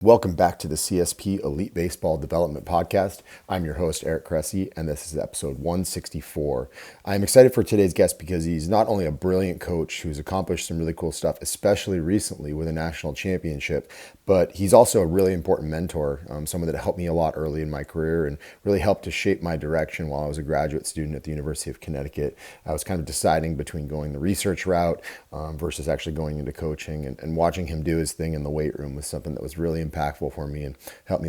Welcome back to the CSP Elite Baseball Development Podcast. I'm your host, Eric Cressey, and this is episode 164. I'm excited for today's guest because he's not only a brilliant coach who's accomplished some really cool stuff, especially recently with a national championship, but he's also a really important mentor, someone that helped me a lot early in my career and really helped to shape my direction while I was a graduate student at the University of Connecticut. I was kind of deciding between going the research route versus actually going into coaching, and watching him do his thing in the weight room was something that was really impactful for me and helped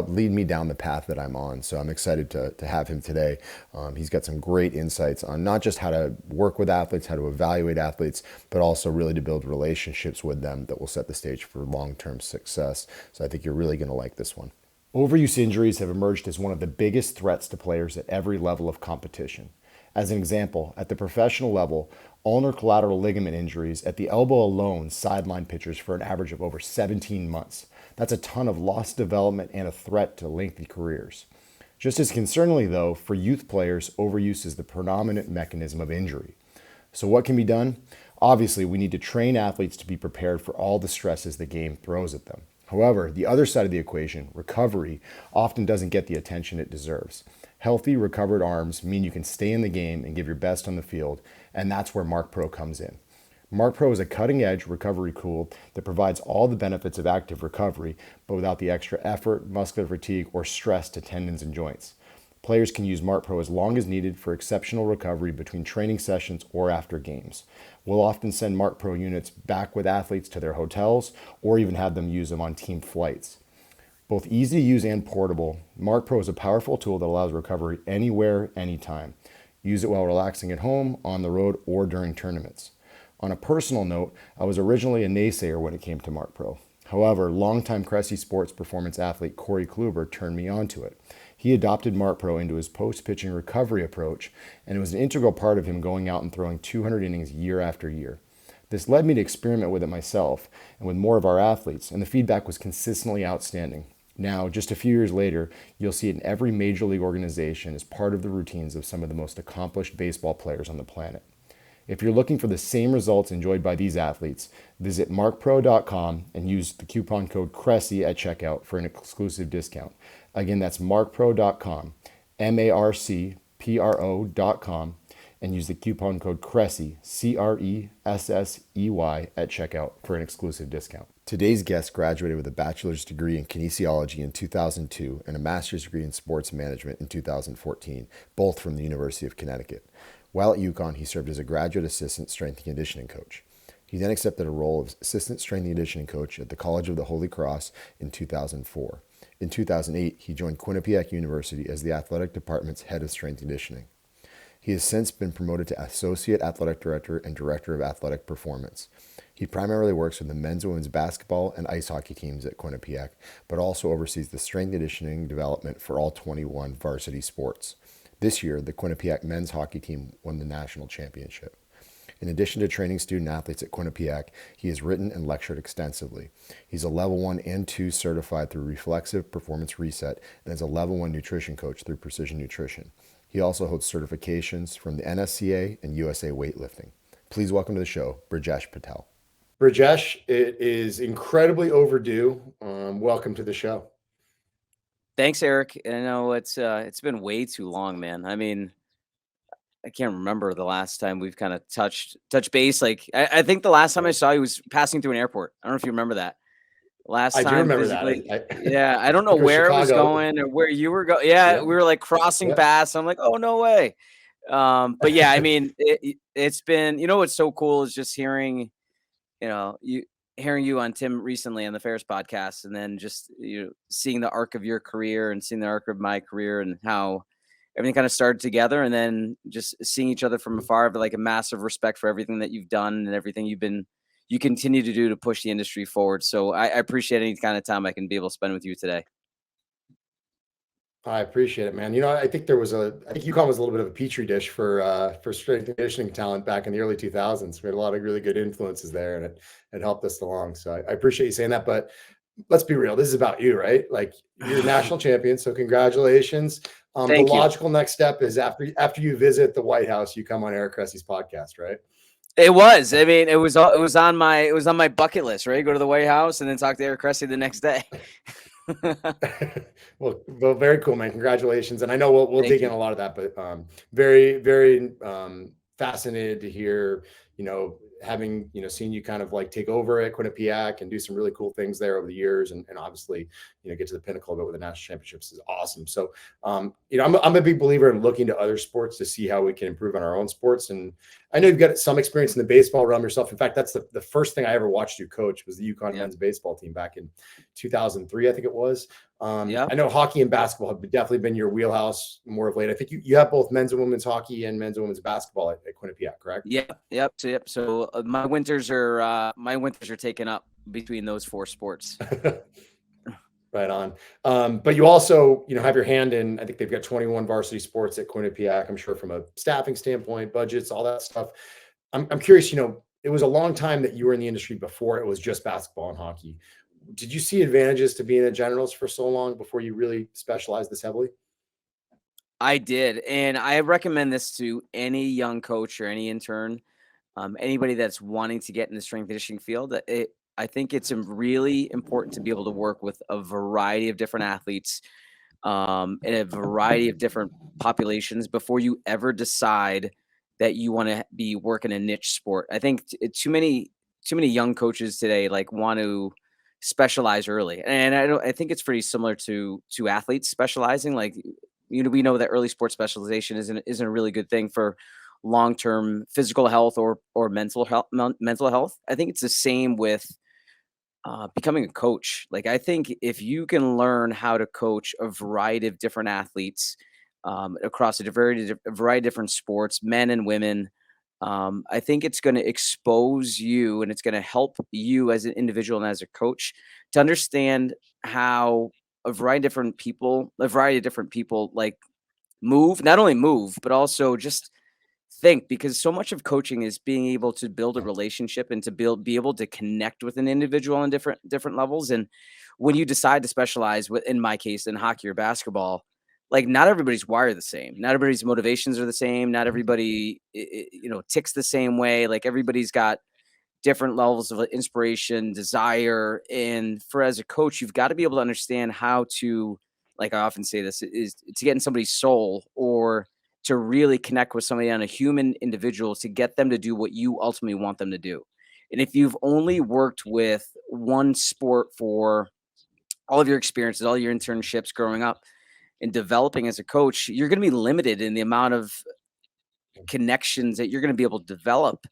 lead me down the path that I'm on. So I'm excited to have him today. He's got some great insights on not just how to work with athletes, how to evaluate athletes, but also really to build relationships with them that will set the stage for long-term success. So I think you're really going to like this one. Overuse injuries have emerged as one of the biggest threats to players at every level of competition. As an example, at the professional level, ulnar collateral ligament injuries at the elbow alone sideline pitchers for an average of over 17 months. That's a ton of lost development and a threat to lengthy careers. Just as concerningly, though, for youth players, overuse is the predominant mechanism of injury. So what can be done? Obviously, we need to train athletes to be prepared for all the stresses the game throws at them. However, the other side of the equation, recovery, often doesn't get the attention it deserves. Healthy, recovered arms mean you can stay in the game and give your best on the field, and that's where Mark Pro comes in. Mark Pro is a cutting-edge recovery tool that provides all the benefits of active recovery, but without the extra effort, muscular fatigue, or stress to tendons and joints. Players can use Mark Pro as long as needed for exceptional recovery between training sessions or after games. We'll often send Mark Pro units back with athletes to their hotels or even have them use them on team flights. Both easy to use and portable, Mark Pro is a powerful tool that allows recovery anywhere, anytime. Use it while relaxing at home, on the road, or during tournaments. On a personal note, I was originally a naysayer when it came to Mark Pro. However, longtime Cressey sports performance athlete Corey Kluber turned me onto it. He adopted Mark Pro into his post-pitching recovery approach, and it was an integral part of him going out and throwing 200 innings year after year. This led me to experiment with it myself and with more of our athletes, and the feedback was consistently outstanding. Now, just a few years later, you'll see it in every major league organization as part of the routines of some of the most accomplished baseball players on the planet. If you're looking for the same results enjoyed by these athletes, visit markpro.com and use the coupon code Cressey at checkout for an exclusive discount. Again, that's markpro.com, marcpro.com, and use the coupon code Cressey, Cressey, at checkout for an exclusive discount. Today's guest graduated with a bachelor's degree in kinesiology in 2002 and a master's degree in sports management in 2014, both from the University of Connecticut. While at UConn, he served as a graduate assistant strength and conditioning coach. He then accepted a role of assistant strength and conditioning coach at the College of the Holy Cross in 2004. In 2008, he joined Quinnipiac University as the athletic department's head of strength and conditioning. He has since been promoted to Associate Athletic Director and Director of Athletic Performance. He primarily works with the men's and women's basketball and ice hockey teams at Quinnipiac, but also oversees the strength and conditioning development for all 21 varsity sports. This year, the Quinnipiac men's hockey team won the national championship. In addition to training student athletes at Quinnipiac, he has written and lectured extensively. He's a Level 1 and 2 certified through Reflexive Performance Reset and is a Level 1 nutrition coach through Precision Nutrition. He also holds certifications from the NSCA and USA Weightlifting. Please welcome to the show, Brijesh Patel. Brijesh, it is incredibly overdue. Welcome to the show. Thanks, Eric. I know it's been way too long, man. I mean, I can't remember the last time we've kind of touch base. Like, I think the last time I saw you was passing through an airport. I don't know if you remember that. Last time, I do remember physically, that. yeah, I don't know where it was going or where you were going. Yeah, we were like crossing paths. I'm like, oh, no way. But yeah, I mean, it's been, what's so cool is just hearing you on Tim recently on the Ferris podcast, and then just seeing the arc of your career and seeing the arc of my career and how everything kind of started together, and then just seeing each other from afar, but like a massive respect for everything that you've done and everything you continue to do to push the industry forward. So I appreciate any kind of time I can be able to spend with you today. I appreciate it, man. I think UConn was a little bit of a petri dish for strength and conditioning talent back in the early 2000s. We had a lot of really good influences there, and it helped us along. So I appreciate you saying that. But let's be real. This is about you, right? Like, you're a national champion. So congratulations. The logical next step is after you visit the White House, you come on Eric Cressey's podcast, right? It was. I mean, it was on my bucket list, right? Go to the White House and then talk to Eric Cressey the next day. Well, very cool, man. Congratulations. And I know we'll Thank dig in you. a lot of that, but very, very fascinated to hear, having, seen you kind of like take over at Quinnipiac and do some really cool things there over the years, and obviously, get to the pinnacle of it with the national championships is awesome. So, I'm a big believer in looking to other sports to see how we can improve on our own sports. And I know you've got some experience in the baseball realm yourself. In fact, that's the first thing I ever watched you coach was the UConn Yep. men's baseball team back in 2003, I think it was. Yep. I know hockey and basketball have definitely been your wheelhouse more of late. I think you have both men's and women's hockey and men's and women's basketball at Quinnipiac, correct? Yep. So my winters are taken up between those four sports. Right on. But you also, have your hand in, I think they've got 21 varsity sports at Quinnipiac. I'm sure from a staffing standpoint, budgets, all that stuff. I'm curious, it was a long time that you were in the industry before it was just basketball and hockey. Did you see advantages to being a generalist for so long before you really specialized this heavily? I did, and I recommend this to any young coach or any intern, anybody that's wanting to get in the strength and conditioning field. I think it's really important to be able to work with a variety of different athletes, and a variety of different populations before you ever decide that you want to be working a niche sport. I think too many young coaches today like want to specialize early, and I think it's pretty similar to athletes specializing. Like, we know that early sports specialization isn't a really good thing for long-term physical health or mental health. I think it's the same with becoming a coach. Like, I think if you can learn how to coach a variety of different athletes, across a variety of different sports, men and women, I think it's going to expose you and it's going to help you as an individual and as a coach to understand how a variety of different people like not only move, but also just think, because so much of coaching is being able to build a relationship and to be able to connect with an individual on different levels. And when you decide to specialize in my case, in hockey or basketball, like, not everybody's wired the same. Not everybody's motivations are the same. Not everybody, ticks the same way. Like, everybody's got different levels of inspiration, desire. And as a coach, you've got to be able to understand how to, like I often say this, is to get in somebody's soul, or to really connect with somebody on a human individual to get them to do what you ultimately want them to do. And if you've only worked with one sport for all of your experiences, all your internships growing up and developing as a coach, you're going to be limited in the amount of connections that you're going to be able to develop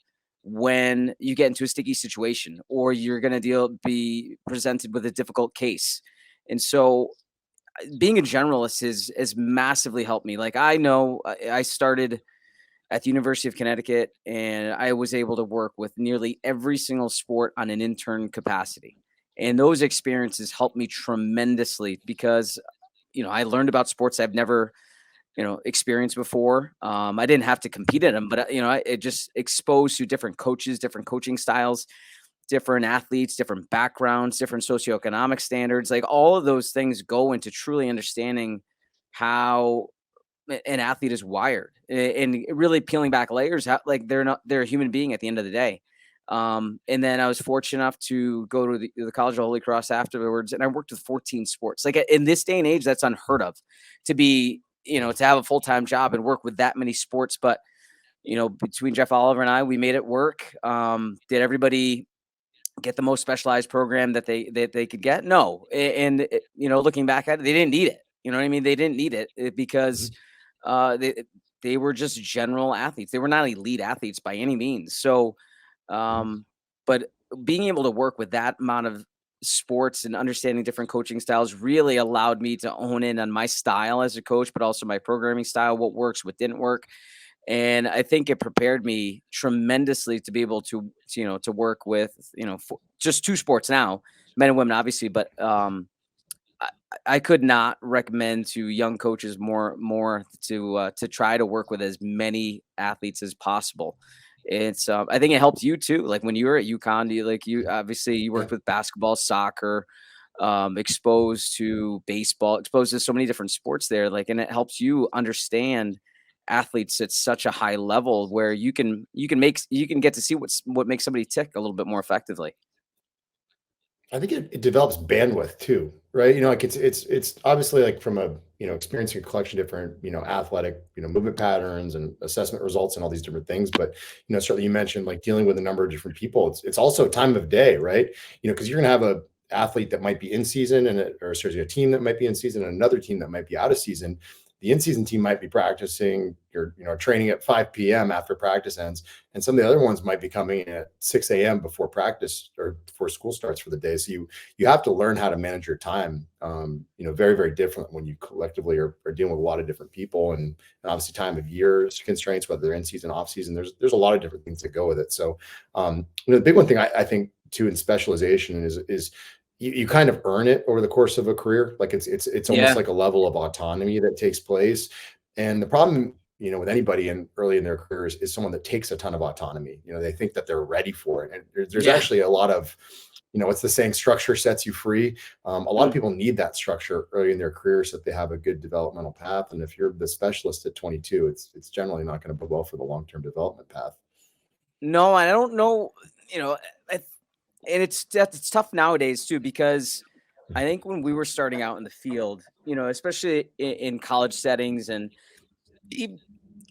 when you get into a sticky situation, or you're going to be presented with a difficult case. And so being a generalist has massively helped me. Like, I know I started at the University of Connecticut, and I was able to work with nearly every single sport on an intern capacity. And those experiences helped me tremendously because, I learned about sports I've never, experienced before. I didn't have to compete in them, but, it just exposed to different coaches, different coaching styles, different athletes, different backgrounds, different socioeconomic standards. Like, all of those things go into truly understanding how an athlete is wired, and really peeling back layers. How, like, they're a human being at the end of the day. And then I was fortunate enough to go to the College of Holy Cross afterwards, and I worked with 14 sports. Like, in this day and age, that's unheard of, to have a full-time job and work with that many sports. But, between Jeff Oliver and I, we made it work. Did everybody get the most specialized program that they could get? No. And looking back at it, they didn't need it. You know what I mean? They didn't need it because Mhm. they were just general athletes. They were not elite athletes by any means. So, Mhm. um, but being able to work with that amount of sports and understanding different coaching styles really allowed me to hone in on my style as a coach, but also my programming style, what works, what didn't work. And I think it prepared me tremendously to be able to work with, just two sports now, men and women, obviously. But I, I could not recommend to young coaches more to try to work with as many athletes as possible. It's I think it helped you too. Like, when you were at UConn, you obviously you Yeah. worked with basketball, soccer, exposed to baseball, exposed to so many different sports there. Like, and it helps you understand athletes at such a high level where you can get to see what makes somebody tick a little bit more effectively. I think it develops bandwidth too, right? Like it's obviously like from a, experiencing a collection of different, athletic, movement patterns and assessment results and all these different things. But, certainly you mentioned like dealing with a number of different people. It's also time of day, right? Because you're gonna have a athlete that might be in season or sorry, a team that might be in season and another team that might be out of season. The in-season team might be practicing or, training at 5 p.m. after practice ends. And some of the other ones might be coming in at 6 a.m. before practice or before school starts for the day. So you have to learn how to manage your time, very, very different when you collectively are dealing with a lot of different people and obviously time of year constraints, whether they're in season, off season, there's a lot of different things that go with it. So, the big one thing I think too in specialization is you kind of earn it over the course of a career. Like it's almost like a level of autonomy that takes place. And the problem, with anybody early in their careers is someone that takes a ton of autonomy. They think that they're ready for it. And there's actually a lot of, what's the saying, structure sets you free. A lot of people need that structure early in their career so that they have a good developmental path. And if you're the specialist at 22, it's generally not going to bode well for the long-term development path. No, I don't know, and it's tough nowadays too, because I think when we were starting out in the field, especially in college settings and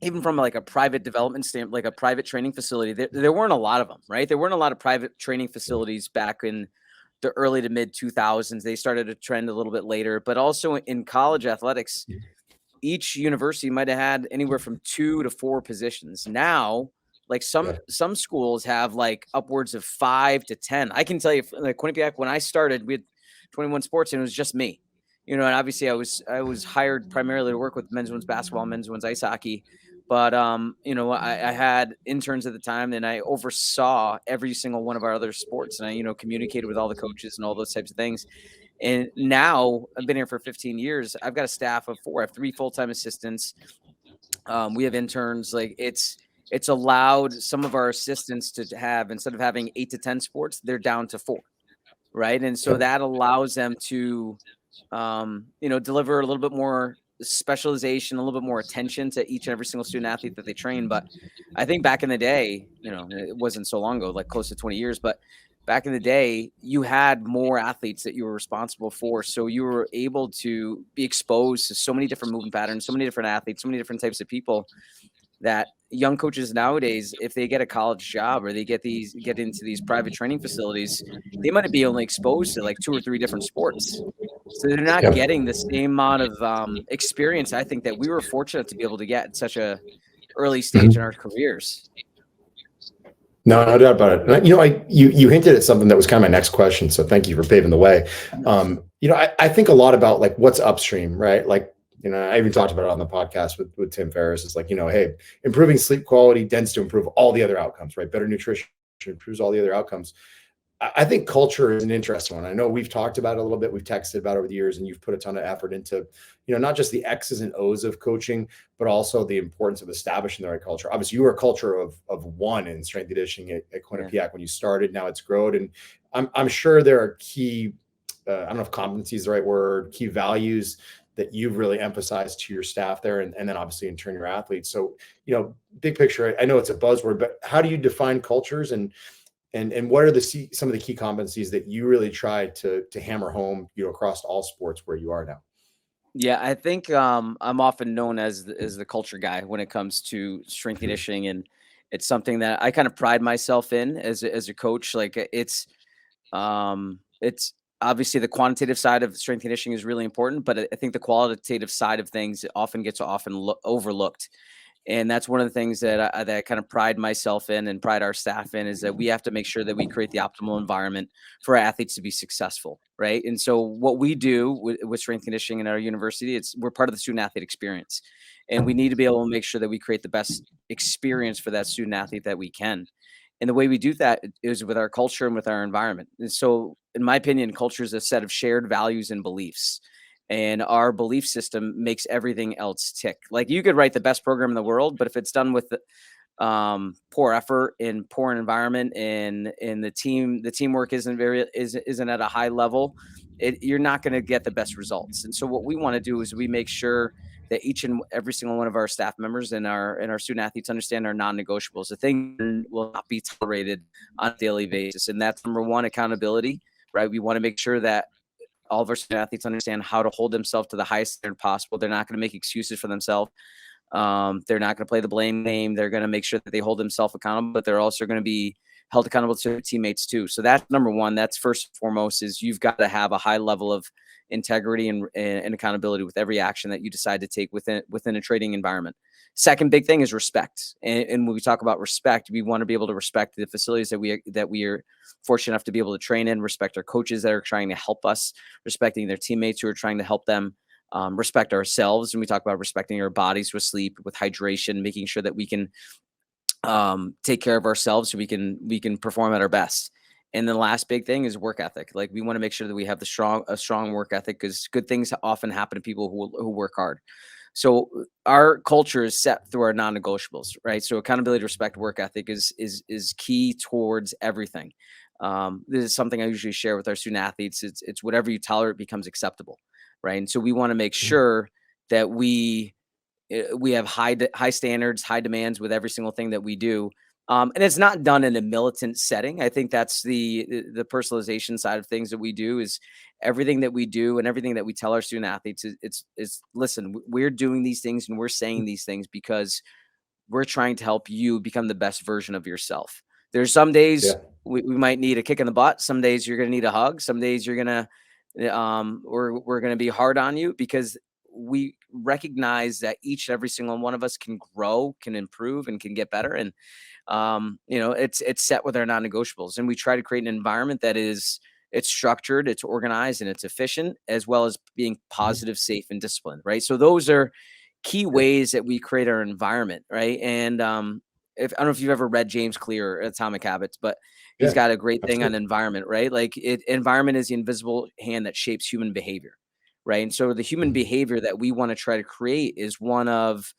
even from like a private development standpoint, like a private training facility, there weren't a lot of them, right? There weren't a lot of private training facilities back in the early to mid 2000s. They started to trend a little bit later, but also in college athletics, each university might have had anywhere from 2 to 4 positions. Now, like some schools have like upwards of 5 to 10. I can tell you, like Quinnipiac, when I started, we had 21 sports and it was just me, and obviously I was hired primarily to work with men's, women's basketball, men's, women's ice hockey. But, I had interns at the time and I oversaw every single one of our other sports, and I, communicated with all the coaches and all those types of things. And now I've been here for 15 years. I've got a staff of 4. I have 3 full-time assistants. We have interns. Like it's allowed some of our assistants to have, instead of having 8 to 10 sports, they're down to 4. Right. And so that allows them to, deliver a little bit more specialization, a little bit more attention to each and every single student athlete that they train. But I think back in the day, it wasn't so long ago, like close to 20 years, but back in the day, you had more athletes that you were responsible for. So you were able to be exposed to so many different movement patterns, so many different athletes, so many different types of people, that young coaches nowadays, if they get a college job or they get into these private training facilities, they might be only exposed to like 2 or 3 different sports. So they're not getting the same amount of experience, I think, that we were fortunate to be able to get at such a early stage in our careers. No doubt about it. You hinted at something that was kind of my next question. So thank you for paving the way. I think a lot about like what's upstream, right? Like, I even talked about it on the podcast with Tim Ferriss. It's like, hey, improving sleep quality tends to improve all the other outcomes, right? Better nutrition improves all the other outcomes. I think culture is an interesting one. I know we've talked about it a little bit. We've texted about it over the years, and you've put a ton of effort into, not just the X's and O's of coaching, but also the importance of establishing the right culture. Obviously, you were a culture of one in strength and conditioning at Quinnipiac when you started. Now it's grown, and I'm sure there are key, I don't know if competency is the right word, key values that you've really emphasized to your staff there, and then obviously in turn your athletes. So, big picture, I know it's a buzzword, but how do you define cultures, and what are some of the key competencies that you really try to hammer home, across all sports where you are now? Yeah, I think I'm often known as the culture guy when it comes to strength conditioning, and it's something that I kind of pride myself in as a coach. Like it's obviously the quantitative side of strength conditioning is really important, but I think the qualitative side of things often gets overlooked. And that's one of the things that I kind of pride myself in and pride our staff in, is that we have to make sure that we create the optimal environment for our athletes to be successful. Right. And so what we do with strength conditioning in our university, we're part of the student athlete experience, and we need to be able to make sure that we create the best experience for that student athlete that we can. And the way we do that is with our culture and with our environment. And so, in my opinion, culture is a set of shared values and beliefs. And our belief system makes everything else tick. Like you could write the best program in the world, but if it's done with poor effort and poor environment, and the teamwork isn't at a high level, you're not going to get the best results. And so what we want to do is we make sure that each and every single one of our staff members and our student athletes understand our non-negotiables. The thing will not be tolerated on a daily basis, and that's number one, accountability. Right? We want to make sure that all of our student athletes understand how to hold themselves to the highest standard possible. They're not going to make excuses for themselves. They're not going to play the blame game. They're going to make sure that they hold themselves accountable, but they're also going to be held accountable to their teammates too. So that's number one. That's first and foremost, is you've got to have a high level of integrity and accountability with every action that you decide to take within a trading environment. Second big thing is respect. And when we talk about respect, we want to be able to respect the facilities that we are fortunate enough to be able to train in, respect our coaches that are trying to help us, respecting their teammates who are trying to help them, respect ourselves. And we talk about respecting our bodies with sleep, with hydration, making sure that we can take care of ourselves so we can perform at our best. And then the last big thing is work ethic. Like, we want to make sure that we have a strong work ethic, because good things often happen to people who work hard. So our culture is set through our non-negotiables, right? So accountability, respect, work ethic is key towards everything. This is something I usually share with our student athletes. It's whatever you tolerate becomes acceptable, right? And so we want to make sure that we have high standards, high demands with every single thing that we do. And it's not done in a militant setting. I think that's the personalization side of things that we do. Is everything that we do and everything that we tell our student athletes is listen, we're doing these things and we're saying these things because we're trying to help you become the best version of yourself. There's some days we might need a kick in the butt. Some days you're going to need a hug. Some days you're going to, we're going to be hard on you, because we recognize that each and every single one of us can grow, can improve, and can get better. And, it's set with our non-negotiables, and we try to create an environment that it's structured, it's organized, and it's efficient, as well as being positive, safe, and disciplined. Right. So those are key ways that we create our environment. Right. And, I don't know if you've ever read James Clear, Atomic Habits, but he's got a great thing on environment, right? Like, environment is the invisible hand that shapes human behavior. Right. And so the human behavior that we want to try to create is one of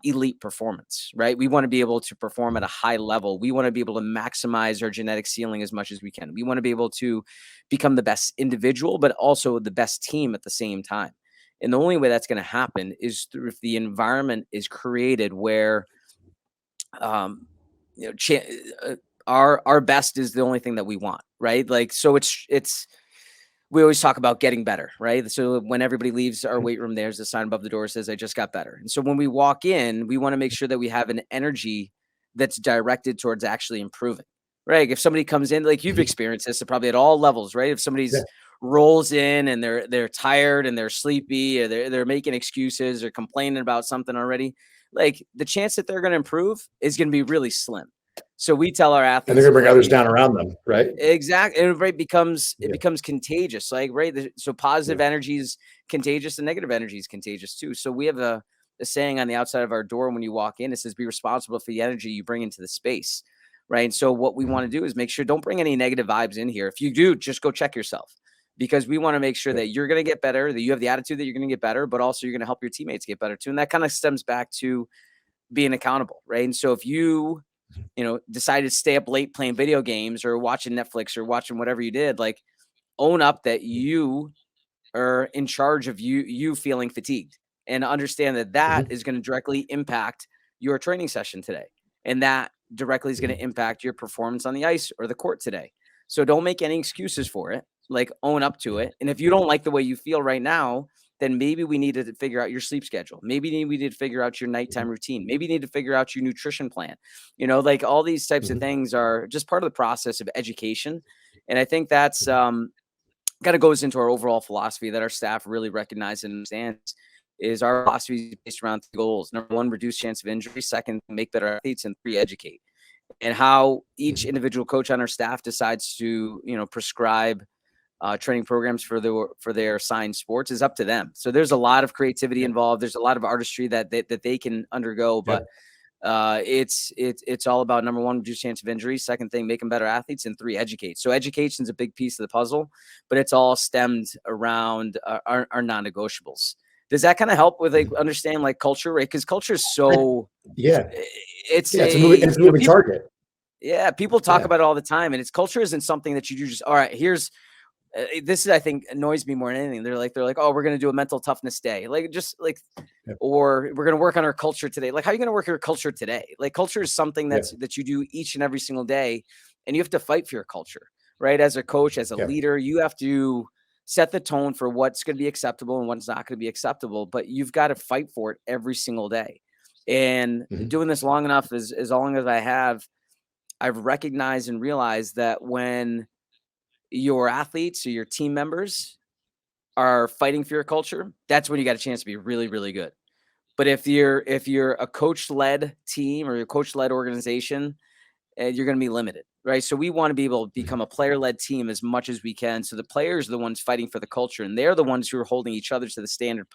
elite performance, right? We want to be able to perform at a high level. We want to be able to maximize our genetic ceiling as much as we can. We want to be able to become the best individual, but also the best team at the same time. And the only way that's going to happen is through if the environment is created where, our best is the only thing that we want, right? Like, so we always talk about getting better, right? So when everybody leaves our weight room, there's a sign above the door that says, I just got better. And so when we walk in, we want to make sure that we have an energy that's directed towards actually improving, right? If somebody comes in, like you've experienced this probably at all levels, right? If somebody's rolls in and they're tired and they're sleepy, or they're making excuses or complaining about something already, like, the chance that they're going to improve is going to be really slim. So we tell our athletes, and they're going to bring others down around them, right? Exactly. And it becomes contagious. Like, right. So positive energy is contagious, and negative energy is contagious too. So we have a saying on the outside of our door when you walk in. It says, be responsible for the energy you bring into the space. Right. And so what we want to do is make sure, don't bring any negative vibes in here. If you do, just go check yourself, because we want to make sure that you're going to get better, that you have the attitude that you're going to get better, but also you're going to help your teammates get better too. And that kind of stems back to being accountable. Right. And so if you decided to stay up late playing video games or watching Netflix or watching whatever you did, like, own up that you are in charge of you feeling fatigued, and understand that is going to directly impact your training session today. And that directly is going to impact your performance on the ice or the court today. So don't make any excuses for it. Like, own up to it. And if you don't like the way you feel right now, then maybe we need to figure out your sleep schedule. Maybe we need to figure out your nighttime routine. Maybe you need to figure out your nutrition plan. Like, all these types of things are just part of the process of education. And I think that's kind of goes into our overall philosophy that our staff really recognizes and understands. Is our philosophy is based around 3 goals. Number 1, reduce chance of injury. 2nd, make better athletes. And 3, educate. And how each individual coach on our staff decides to, prescribe training programs for their assigned sports is up to them. So there's a lot of creativity involved. There's a lot of artistry that they can undergo, but it's all about, number 1, reduce chance of injury. 2nd thing, make them better athletes. And 3, educate. So education is a big piece of the puzzle, but it's all stemmed around our non-negotiables. Does that kind of help with like understand like culture, right? Because culture is so Yeah. it's Yeah. a It's a moving people, target. yeah, people talk Yeah. about it all the time, and it's culture isn't something that you do just all right. Here's this is I think annoys me more than anything. They're like, oh, we're gonna do a mental toughness day, like just like, Yep. or we're gonna work on our culture today. Like, how are you gonna work your culture today? Like, culture is something Yeah. that you do each and every single day, and you have to fight for your culture, right? As a coach, as a Yeah. leader, you have to set the tone for what's going to be acceptable and what's not going to be acceptable. But you've got to fight for it every single day. And doing this long enough, as long as I have, I've recognized and realized that when your athletes or your team members are fighting for your culture, that's when you got a chance to be really, really good. But if you're a coach-led team or a coach-led organization, you're going to be limited, right? So we want to be able to become a player-led team as much as we can. So the players are the ones fighting for the culture, and they're the ones who are holding each other to the standard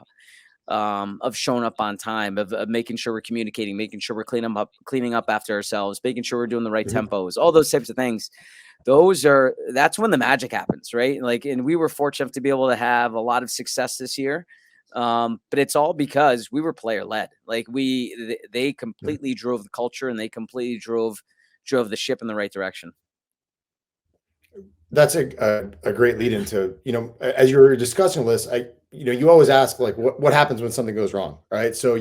of showing up on time, of making sure we're communicating, making sure we're cleaning up after ourselves, making sure we're doing the right tempos, all those types of things. That's when the magic happens, right? Like, and we were fortunate to be able to have a lot of success this year. But it's all because we were player led. Like they completely drove the culture, and they completely drove the ship in the right direction. That's a great lead into, as you were discussing this, you always ask like what happens when something goes wrong, right? So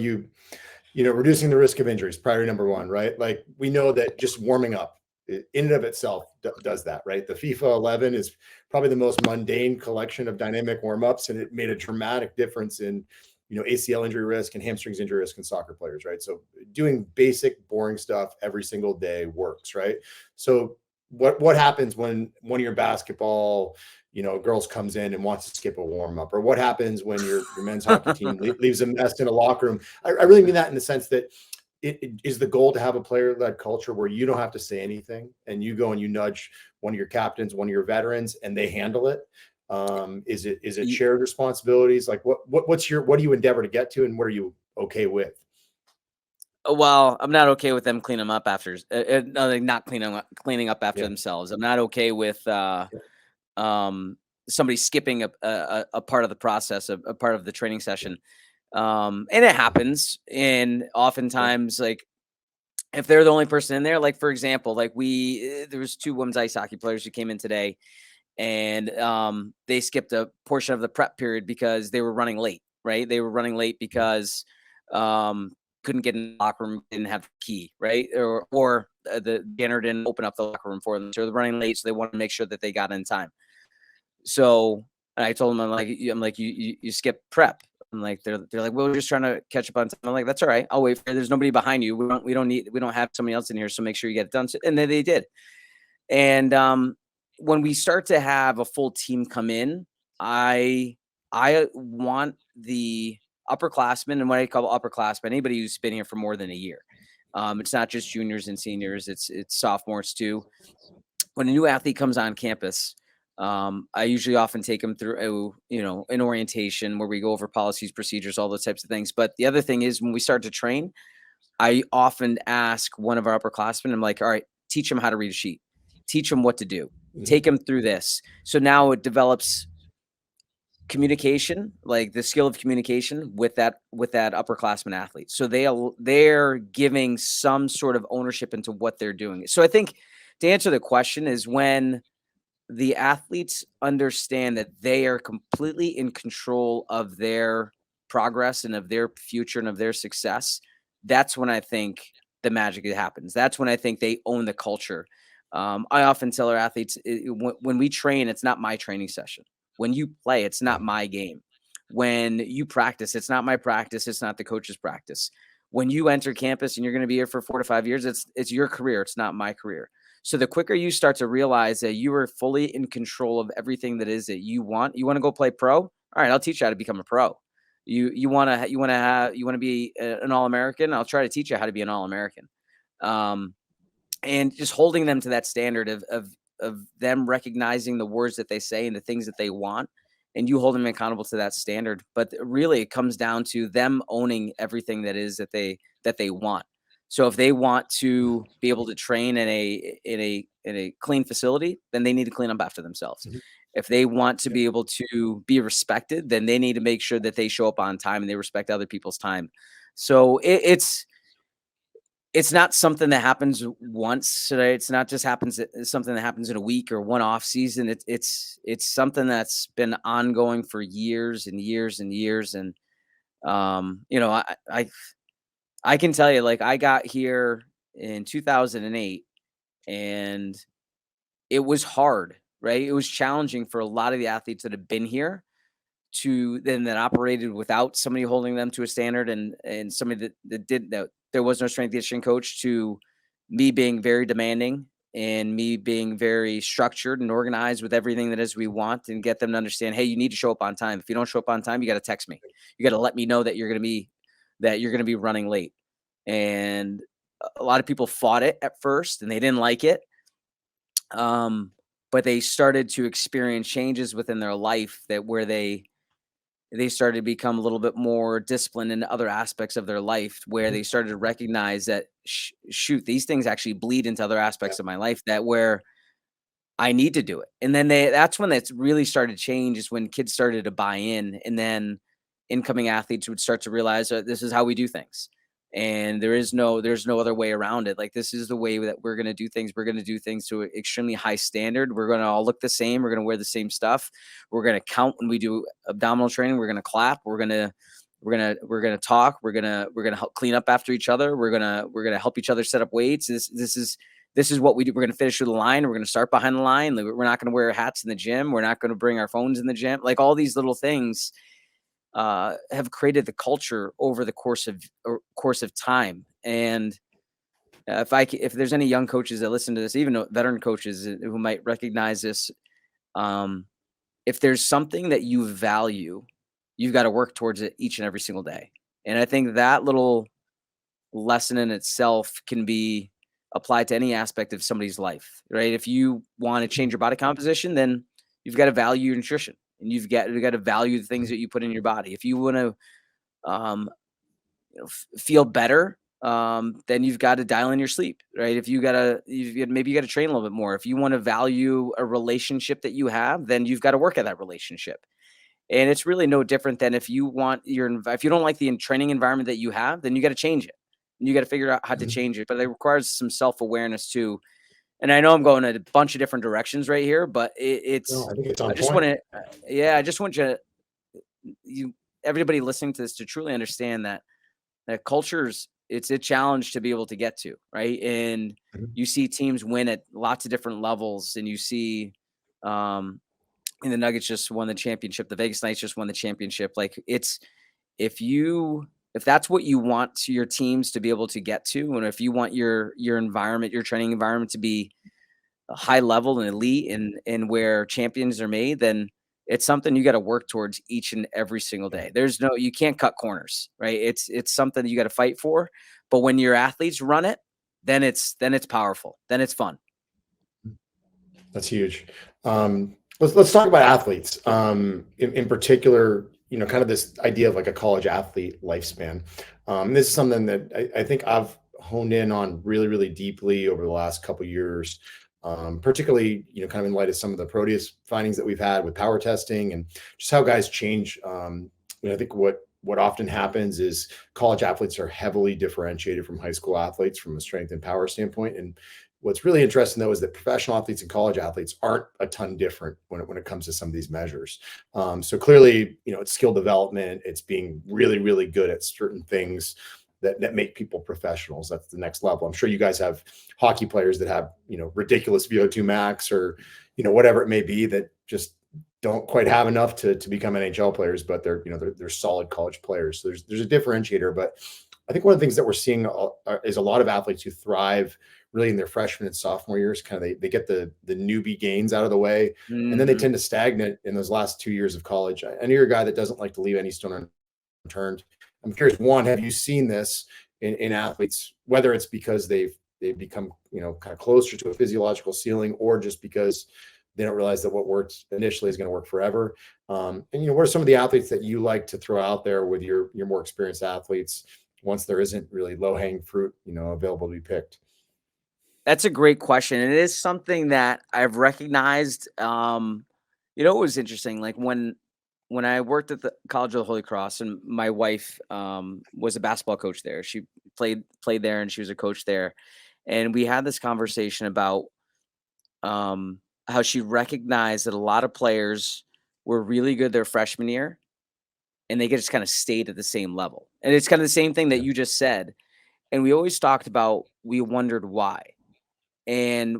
reducing the risk of injuries, priority number one, right? Like we know that just warming up in and of itself does that, right? The FIFA 11 is probably the most mundane collection of dynamic warm-ups, and it made a dramatic difference in, ACL injury risk and hamstrings injury risk in soccer players, right? So doing basic, boring stuff every single day works, right? So what happens when one of your basketball girls comes in and wants to skip a warm-up, or what happens when your men's hockey team leaves a mess in a locker room? I really mean that in the sense that it is the goal to have a player-led culture where you don't have to say anything, and you go and you nudge one of your captains, one of your veterans, and they handle it. Is it shared responsibilities? Like what do you endeavor to get to, and what are you okay with? Well, I'm not okay with them cleaning them up after, not cleaning up after themselves. I'm not okay with somebody skipping a part of the process, a part of the training session. And it happens. And oftentimes, like if they're the only person in there, like for example, like there was 2 women's ice hockey players who came in today, and they skipped a portion of the prep period because they were running late, right? They were running late because couldn't get in the locker room, didn't have the key, right? Or the janitor didn't open up the locker room for them. So they're running late, so they want to make sure that they got in time. So I told them, I'm like, you skip prep. I'm like, they're like, well, we're just trying to catch up on time. I'm like, that's all right. I'll wait for you. There's nobody behind you. We don't have somebody else in here. So make sure you get it done. And then they did. And when we start to have a full team come in, I want the upperclassmen, and what I call upperclassmen, anybody who's been here for more than a year. It's not just juniors and seniors; it's sophomores too. When a new athlete comes on campus, I usually often take them through, an orientation where we go over policies, procedures, all those types of things. But the other thing is when we start to train, I often ask one of our upperclassmen, I'm like, all right, teach them how to read a sheet, teach them what to do, take them through this. So now it develops communication, like the skill of communication with that upperclassman athlete. So they're giving some sort of ownership into what they're doing. So I think to answer the question is when the athletes understand that they are completely in control of their progress and of their future and of their success, that's when I think the magic happens. That's when I think they own the culture. I often tell our athletes, when we train, it's not my training session. When you play, it's not my game. When you practice, it's not my practice. It's not the coach's practice. When you enter campus and you're going to be here for 4 to 5 years, it's your career. It's not my career. So the quicker you start to realize that you are fully in control of everything that is that you want to go play pro. All right, I'll teach you how to become a pro. You want to be an All-American. I'll try to teach you how to be an All-American. And just holding them to that standard of them recognizing the words that they say and the things that they want, and you hold them accountable to that standard. But really, it comes down to them owning everything that is that they want. So if they want to be able to train in a clean facility, then they need to clean up after themselves. If they want to be able to be respected, then they need to make sure that they show up on time and they respect other people's time. So it's not something that happens once. Right? It's not just something that happens in a week or one off season. It's something that's been ongoing for years and years and years. And I can tell you, like, I got here in 2008, and it was hard, right? It was challenging for a lot of the athletes that have been here that operated without somebody holding them to a standard, and somebody that there was no strength conditioning coach, to me being very demanding and me being very structured and organized with everything that is we want, and get them to understand, hey, you need to show up on time. If you don't show up on time, you got to text me. You got to let me know that you're going to be running late. And a lot of people fought it at first and they didn't like it. But they started to experience changes within their life where they started to become a little bit more disciplined in other aspects of their life, where they started to recognize that shoot, these things actually bleed into other aspects of my life where I need to do it. And then that's when that's really started to change, is when kids started to buy in, and then incoming athletes would start to realize that this is how we do things. And there's no other way around it. Like, this is the way that we're going to do things. We're going to do things to an extremely high standard. We're going to all look the same. We're going to wear the same stuff. We're going to count when we do abdominal training. We're going to clap. We're going to talk. We're going to help clean up after each other. We're going to help each other set up weights. This is what we do. We're going to finish with the line. We're going to start behind the line. We're not going to wear hats in the gym. We're not going to bring our phones in the gym. Like, all these little things have created the culture over the course of time. And if there's any young coaches that listen to this, even veteran coaches who might recognize this, if there's something that you value, you've got to work towards it each and every single day. And I think that little lesson in itself can be applied to any aspect of somebody's life, right? If you want to change your body composition, then you've got to value your nutrition. And you've got to value the things that you put in your body. If you want to feel better, then you've got to dial in your sleep, right? If maybe you got to train a little bit more. If you want to value a relationship that you have, then you've got to work at that relationship. And it's really no different than if you don't like the training environment that you have, then you got to change it. And you got to figure out how to change it. But it requires some self-awareness too. And I know I'm going a bunch of different directions right here, but I think it's on point. I just want everybody listening to this to truly understand that culture's, it's a challenge to be able to get to, right? And you see teams win at lots of different levels, and you see, and the Nuggets just won the championship. The Vegas Knights just won the championship. Like, if that's what you want your teams to be able to get to, and if you want your environment, your training environment to be a high level and elite and where champions are made, then it's something you got to work towards each and every single day. You can't cut corners, right? It's something that you got to fight for. But when your athletes run it, then it's powerful. Then it's fun. That's huge. Let's talk about athletes. In particular, kind of this idea of like a college athlete lifespan. This is something that I think I've honed in on really, really deeply over the last couple of years, particularly, kind of in light of some of the Proteus findings that we've had with power testing and just how guys change. I think what often happens is college athletes are heavily differentiated from high school athletes from a strength and power standpoint. And what's really interesting, though, is that professional athletes and college athletes aren't a ton different when it comes to some of these measures. So clearly, it's skill development. It's being really, really good at certain things that make people professionals. That's the next level. I'm sure you guys have hockey players that have, ridiculous VO2 max or, whatever it may be, that just don't quite have enough to become NHL players, but they're solid college players. So there's a differentiator. But I think one of the things that we're seeing is a lot of athletes who thrive really in their freshman and sophomore years. Kind of they get the newbie gains out of the way, and then they tend to stagnate in those last 2 years of college. I know you're a guy that doesn't like to leave any stone unturned. I'm curious, one, have you seen this in athletes, whether it's because they've become, kind of closer to a physiological ceiling, or just because they don't realize that what works initially is going to work forever? And, what are some of the athletes that you like to throw out there with your more experienced athletes once there isn't really low-hanging fruit, available to be picked? That's a great question. And it is something that I've recognized You know, it was interesting. Like when I worked at the College of the Holy Cross, and my wife was a basketball coach there. She played there, and she was a coach there. And we had this conversation about how she recognized that a lot of players were really good their freshman year, and they just kind of stayed at the same level. And it's kind of the same thing that Yeah. you just said. And we always talked about, we wondered why. And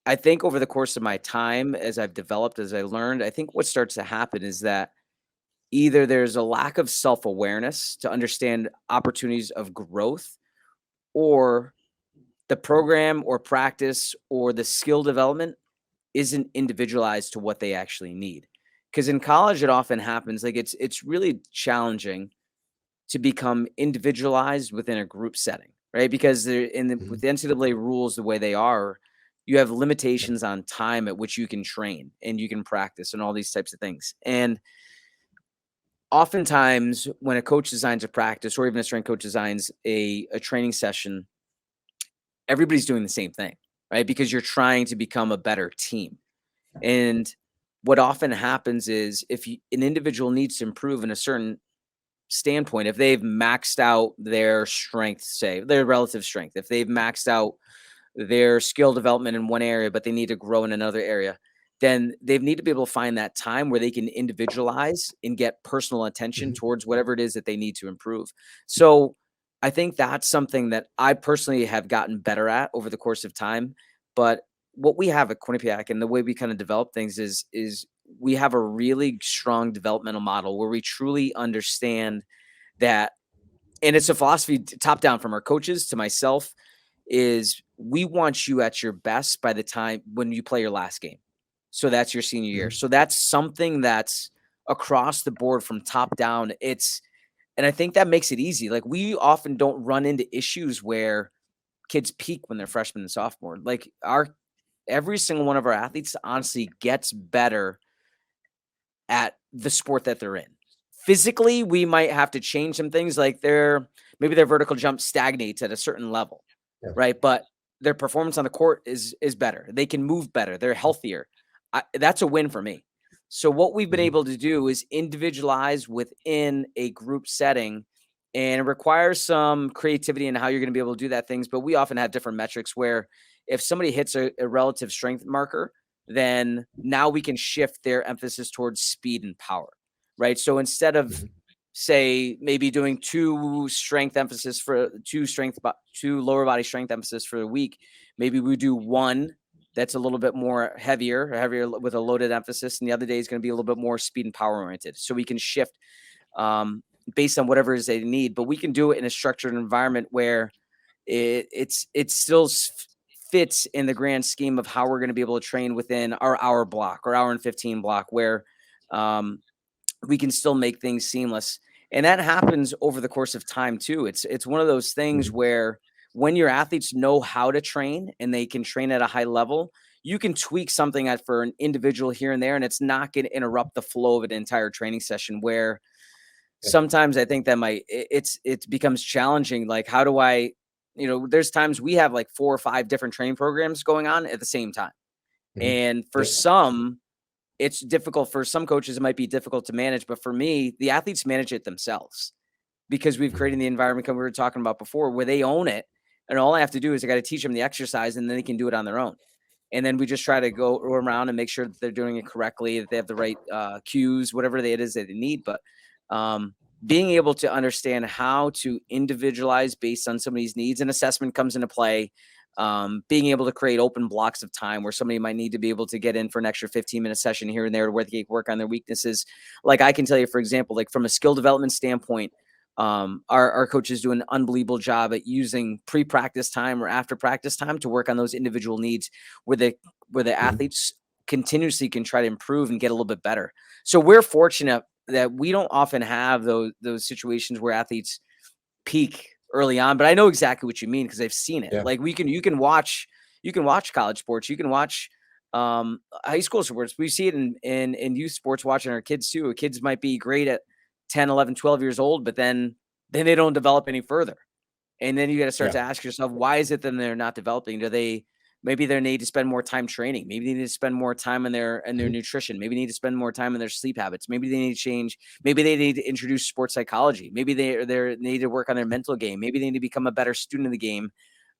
I think over the course of my time, as I've developed, as I learned, I think what starts to happen is that either there's a lack of self-awareness to understand opportunities of growth, or the program or practice or the skill development isn't individualized to what they actually need. Because in college, it often happens, like it's really challenging to become individualized within a group setting, right? Because with the NCAA rules the way they are, you have limitations on time at which you can train and you can practice and all these types of things. And oftentimes when a coach designs a practice, or even a strength coach designs a training session, everybody's doing the same thing, right? Because you're trying to become a better team. And what often happens is, if an individual needs to improve in a certain standpoint, if they've maxed out their strength, say their relative strength, if they've maxed out their skill development in one area, but they need to grow in another area, then they need to be able to find that time where they can individualize and get personal attention towards whatever it is that they need to improve. So I think that's something that I personally have gotten better at over the course of time. But what we have at Quinnipiac, and the way we kind of develop things, is we have a really strong developmental model where we truly understand that, and it's a philosophy top down from our coaches to myself, is we want you at your best by the time when you play your last game. So that's your senior year. So that's something that's across the board from top down. And I think that makes it easy. Like, we often don't run into issues where kids peak when they're freshmen and sophomore. Like, every single one of our athletes honestly gets better at the sport that they're in. Physically, we might have to change some things, like maybe their vertical jump stagnates at a certain level, right? But their performance on the court is better. They can move better. They're healthier. That's a win for me. So what we've been able to do is individualize within a group setting, and it requires some creativity in how you're going to be able to do that things. But we often have different metrics where if somebody hits a relative strength marker, then now we can shift their emphasis towards speed and power, right? So instead of, say, maybe doing two lower body strength emphasis for the week, maybe we do one that's a little bit more heavier with a loaded emphasis, and the other day is going to be a little bit more speed and power oriented. So we can shift based on whatever it is they need, but we can do it in a structured environment where it still fits in the grand scheme of how we're going to be able to train within our hour block or hour and 15 block, where we can still make things seamless. And that happens over the course of time too. It's one of those things where when your athletes know how to train and they can train at a high level, you can tweak something for an individual here and there, and it's not going to interrupt the flow of an entire training session, where sometimes I think that it becomes challenging. Like, how do I, there's times we have like 4 or 5 different training programs going on at the same time. And for some, it's difficult. For some coaches, it might be difficult to manage. But for me, the athletes manage it themselves, because we've created the environment we were talking about before, where they own it. And all I have to do is I got to teach them the exercise, and then they can do it on their own. And then we just try to go around and make sure that they're doing it correctly, that they have the right cues, whatever it is that they need. But being able to understand how to individualize based on somebody's needs and assessment comes into play. Being able to create open blocks of time where somebody might need to be able to get in for an extra 15-minute session here and there, where they can work on their weaknesses. Like, I can tell you, for example, like from a skill development standpoint, our coaches do an unbelievable job at using pre-practice time or after practice time to work on those individual needs, where the athletes continuously can try to improve and get a little bit better. So we're fortunate that we don't often have those situations where athletes peak early on, but I know exactly what you mean, because I've seen it. Like, you can watch college sports, you can watch high school sports. We see it in youth sports, watching our kids too. Kids might be great at 10, 11, 12 years old, but then they don't develop any further. And then you got to start to ask yourself, why is it that they're not developing? Do they Maybe they need to spend more time training. Maybe they need to spend more time in their Mhm. nutrition. Maybe they need to spend more time in their sleep habits. Maybe they need to change. Maybe they need to introduce sports psychology. Maybe they need to work on their mental game. Maybe they need to become a better student of the game,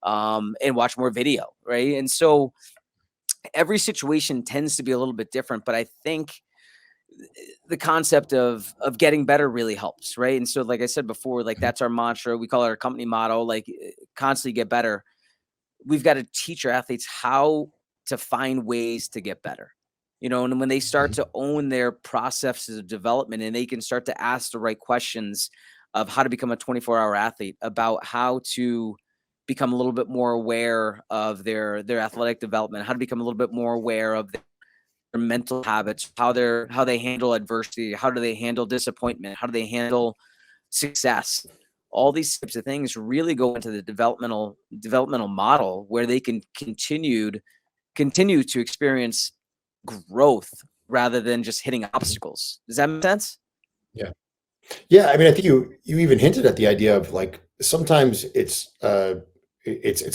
and watch more video, right? And so every situation tends to be a little bit different, but I think the concept of getting better really helps, right? And so, like I said before, like Mhm. that's our mantra. We call it our company motto, like constantly get better. We've got to teach our athletes how to find ways to get better. And when they start Mhm. to own their processes of development and they can start to ask the right questions of how to become a 24-hour athlete, about how to become a little bit more aware of their athletic development, how to become a little bit more aware of their mental habits, how they handle adversity, how do they handle disappointment, how do they handle success. All these types of things really go into the developmental model where they can continue to experience growth rather than just hitting Mhm. obstacles. Does that make sense? Yeah. Yeah, I mean, I think you even hinted at the idea of like sometimes it's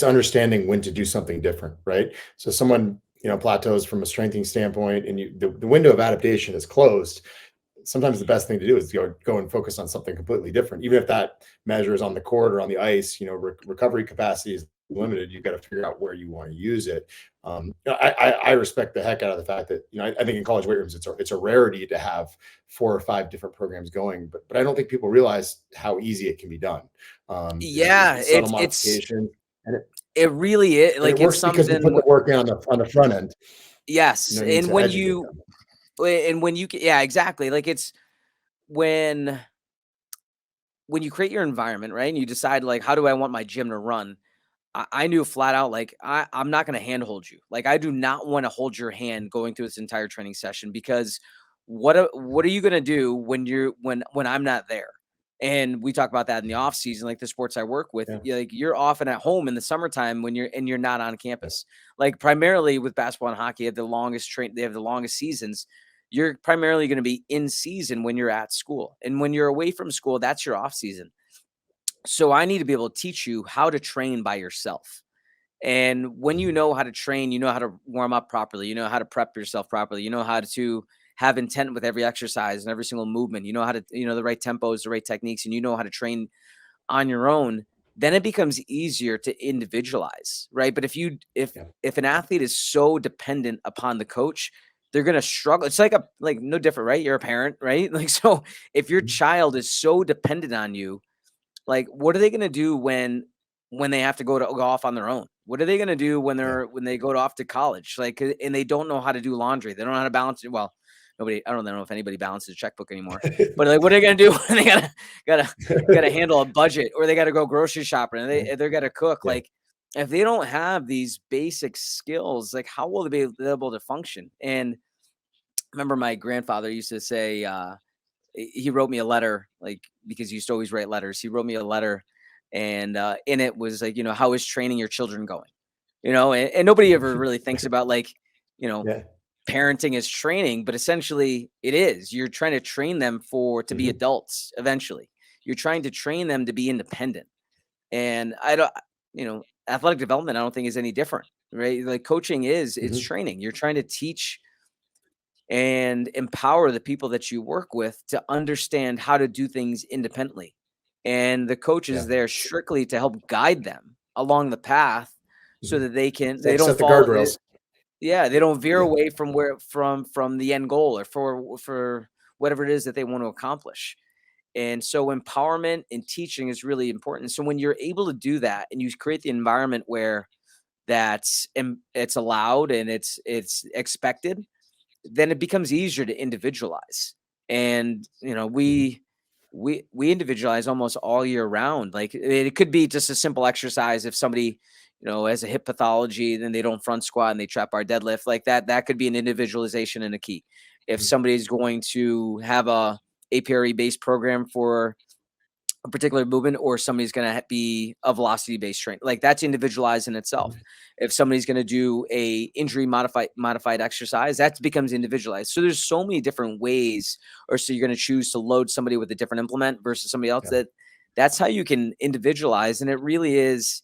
understanding when to do something different, right? So someone, plateaus from a strengthening standpoint and the window of adaptation is closed. Sometimes the best thing to do is go and focus on something completely different, even if that measure is on the court or on the ice. Recovery capacity is limited. You've got to figure out where you want to use it. I respect the heck out of the fact that I think in college weight rooms it's a rarity to have 4 or 5 different programs going, but I don't think people realize how easy it can be done. Yeah, It's subtle it's modification, and it really is, it like, it's works because we put something. the work in on the front end. Yes, You need and to educate them. when you yeah, exactly, like, it's when you create your environment, right, and you decide, like, how do I want my gym to run? I knew flat out, like, I'm not gonna handhold you. Like, I do not wanna hold your hand going through this entire training session, because what are you gonna do when I'm not there? And we talk about that in the off season, like the sports I work with. Yeah. You're often at home in the summertime when you're not on campus. Like, primarily with basketball and hockey, they have the longest seasons. You're primarily gonna be in season when you're at school. And when you're away from school, that's your off season. So I need to be able to teach you how to train by yourself. And when you Mhm. know how to train, you know how to warm up properly, you know how to prep yourself properly, you know how to have intent with every exercise and every single movement, you know how to, the right tempos, the right techniques, and you know how to train on your own. Then it becomes easier to individualize, right? But Yeah. if an athlete is so dependent upon the coach, they're going to struggle. It's like no different, right? You're a parent, right? Like, so if your Mhm. child is so dependent on you, like, what are they gonna do when they have to go off on their own? What are they gonna do Yeah. when they go off to college? Like, and they don't know how to do laundry. They don't know how to balance it. Well, nobody. I don't know if anybody balances a checkbook anymore. But, like, what are they gonna do when they gotta gotta handle a budget, or they gotta go grocery shopping, and they're gotta cook? Yeah. Like, if they don't have these basic skills, like, how will they be able to function? And I remember my grandfather used to say, he wrote me a letter, like, because he used to always write letters. He wrote me a letter, and in it was like, how is training your children going? And nobody ever really thinks about, like, you know, Yeah. parenting is training, but essentially it is. You're trying to train them to be Mhm. adults eventually. You're trying to train them to be independent. And I don't, athletic development, I don't think is any different, right? Like, coaching it's Mhm. training. You're trying to teach and empower the people that you work with to understand how to do things independently. And the coach is Yeah. there strictly to help guide them along the path so Mhm. that they Help don't set the fall. guardrails. Yeah, they don't veer Yeah. away from from the end goal, or for whatever it is that they want to accomplish. And so empowerment and teaching is really important. So when you're able to do that and you create the environment where it's allowed and it's expected, then it becomes easier to individualize. And Mhm. we individualize almost all year round. Like, it could be just a simple exercise. If somebody has a hip pathology, then they don't front squat and they trap our deadlift, like that could be an individualization and a key. If Mhm. somebody's going to have a APRE based program for a particular movement, or somebody's going to be a velocity based train, like, that's individualized in itself. Mhm. If somebody's going to do a injury modified exercise, that becomes individualized. So there's so many different ways. Or so you're going to choose to load somebody with a different implement versus somebody else. Yeah. That's how you can individualize. And it really is,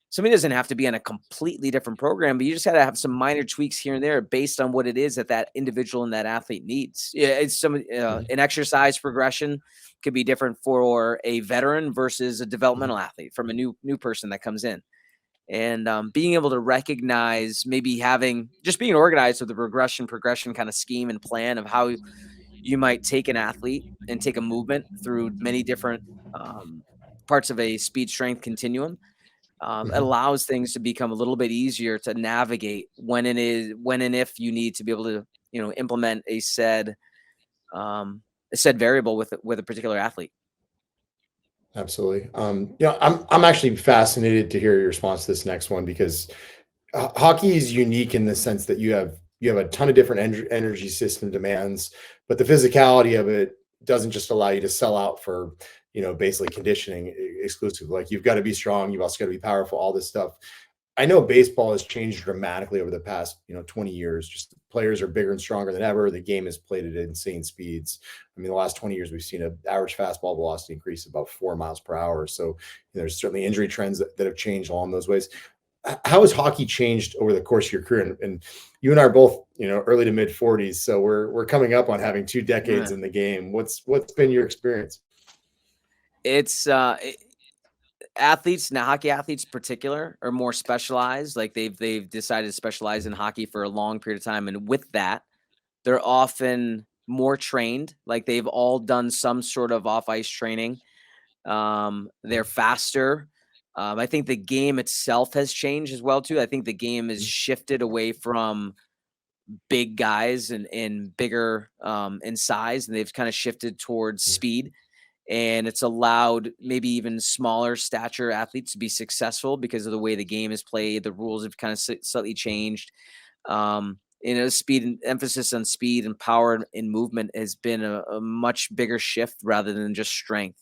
somebody doesn't have to be on a completely different program, but you just got to have some minor tweaks here and there based on what it is that individual and that athlete needs. Yeah, it's an exercise progression could be different for a veteran versus a developmental athlete, from a new person that comes in. And being able to recognize, maybe being organized with a progression kind of scheme and plan of how you might take an athlete and take a movement through many different parts of a speed strength continuum. It allows things to become a little bit easier to navigate when and if you need to be able to, implement a said variable with a particular athlete. Absolutely. I'm actually fascinated to hear your response to this next one, because hockey is unique in the sense that you have a ton of different energy system demands, but the physicality of it doesn't just allow you to sell out for, basically conditioning exclusively. Like, you've got to be strong, you've also got to be powerful, all this stuff. I know baseball has changed dramatically over the past, 20 years. Just players are bigger and stronger than ever. The game is played at insane speeds. I mean, the last 20 years, we've seen an average fastball velocity increase about 4 miles per hour. So there's certainly injury trends that have changed along those ways. How has hockey changed over the course of your career? And you and I are both, early to mid 40s. So we're coming up on having 2 decades in the game. What's been your experience? It's athletes now, hockey athletes in particular, are more specialized. Like, they've decided to specialize in hockey for a long period of time, and with that, they're often more trained. Like, they've all done some sort of off ice training. They're faster. I think the game itself has changed as well too. I think the game has shifted away from big guys and bigger in size, and they've kind of shifted towards speed. And it's allowed maybe even smaller stature athletes to be successful because of the way the game is played. The rules have kind of slightly changed. Speed and emphasis on speed and power and movement has been a much bigger shift rather than just strength.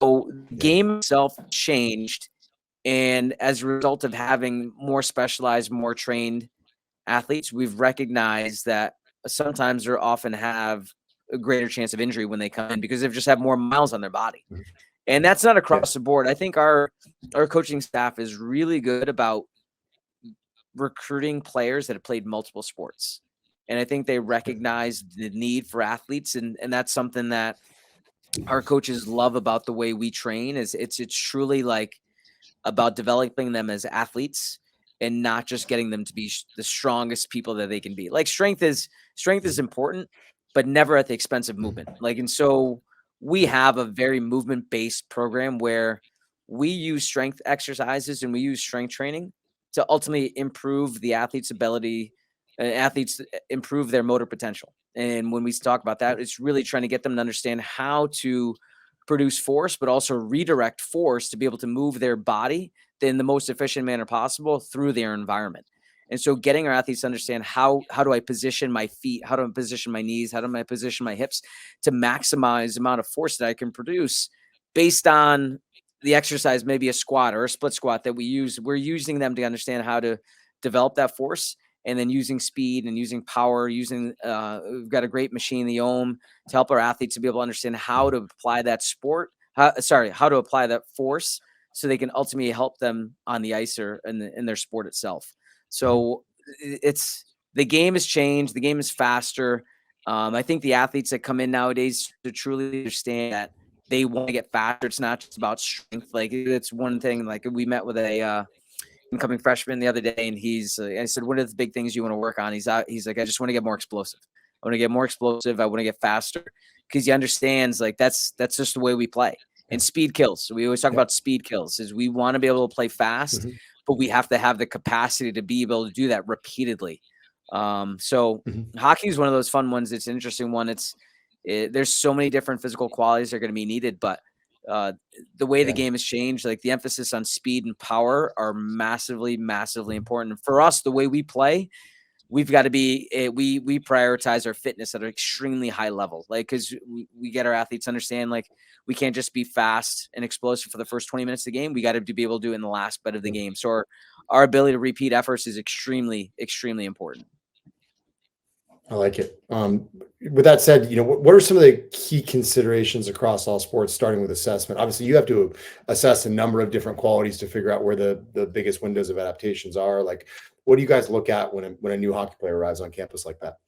So the game itself changed. And as a result of having more specialized, more trained athletes, we've recognized that sometimes they often have a greater chance of injury when they come in because they just have more miles on their body. And that's not across the board. I think our coaching staff is really good about recruiting players that have played multiple sports. And I think they recognize the need for athletes. And that's something that our coaches love about the way we train. Is it's truly like about developing them as athletes and not just getting them to be the strongest people that they can be. Like, strength is important, but never at the expense of movement. Like, and so we have a very movement-based program where we use strength exercises and we use strength training to ultimately improve the athlete's ability, athletes improve their motor potential. And when we talk about that, it's really trying to get them to understand how to produce force, but also redirect force to be able to move their body in the most efficient manner possible through their environment. And so getting our athletes to understand how do I position my feet, how do I position my knees, how do I position my hips to maximize the amount of force that I can produce based on the exercise, maybe a squat or a split squat that we use. We're using them to understand how to develop that force, and then using speed and using power, we've got a great machine, the Ohm, to help our athletes to be able to understand how to apply that how to apply that force so they can ultimately help them on the ice or in their sport itself. So the game has changed. The game is faster. I think the athletes that come in nowadays to truly understand that they want to get faster. It's not just about strength. Like, it's one thing. Like, we met with a incoming freshman the other day, and I said, what are the big things you want to work on? He's like, I just want to get more explosive. I want to get more explosive. I want to get faster, because he understands, like, that's just the way we play. And speed kills. So we always talk about speed kills. Is we want to be able to play fast, but we have to have the capacity to be able to do that repeatedly. Hockey is one of those fun ones. It's an interesting one. There's so many different physical qualities that are going to be needed, but the way the game has changed, like, the emphasis on speed and power are massively, massively important. For us, the way we play, we've got to be, we prioritize our fitness at an extremely high level. Like, cause we get our athletes to understand, like, we can't just be fast and explosive for the first 20 minutes of the game. We got to be able to do it in the last bit of the game. So our ability to repeat efforts is extremely, extremely important. I like it. With that said, what are some of the key considerations across all sports, starting with assessment? Obviously, you have to assess a number of different qualities to figure out where the biggest windows of adaptations are. Like, what do you guys look at when a new hockey player arrives on campus like that?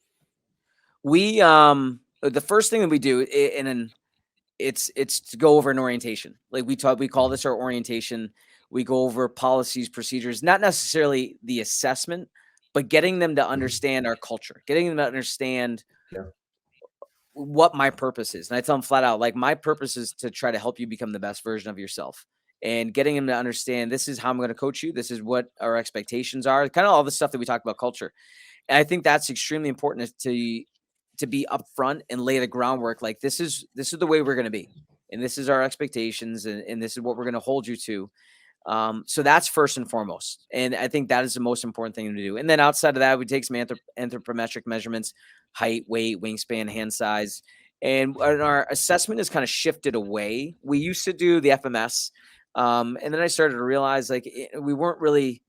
We the first thing that we do, and then it's to go over an orientation. Like we call this our orientation. We go over policies, procedures, not necessarily the assessment, but getting them to understand our culture, getting them to understand Yeah. what my purpose is. And I tell them flat out, like, my purpose is to try to help you become the best version of yourself, and getting them to understand this is how I'm going to coach you. This is what our expectations are, kind of all the stuff that we talk about culture. And I think that's extremely important to be upfront and lay the groundwork. Like, this is the way we're going to be, and this is our expectations, and this is what we're going to hold you to. So that's first and foremost. And I think that is the most important thing to do. And then outside of that, we take some anthropometric measurements, height, weight, wingspan, hand size. And our assessment has kind of shifted away. We used to do the FMS. And then I started to realize, like, we weren't really,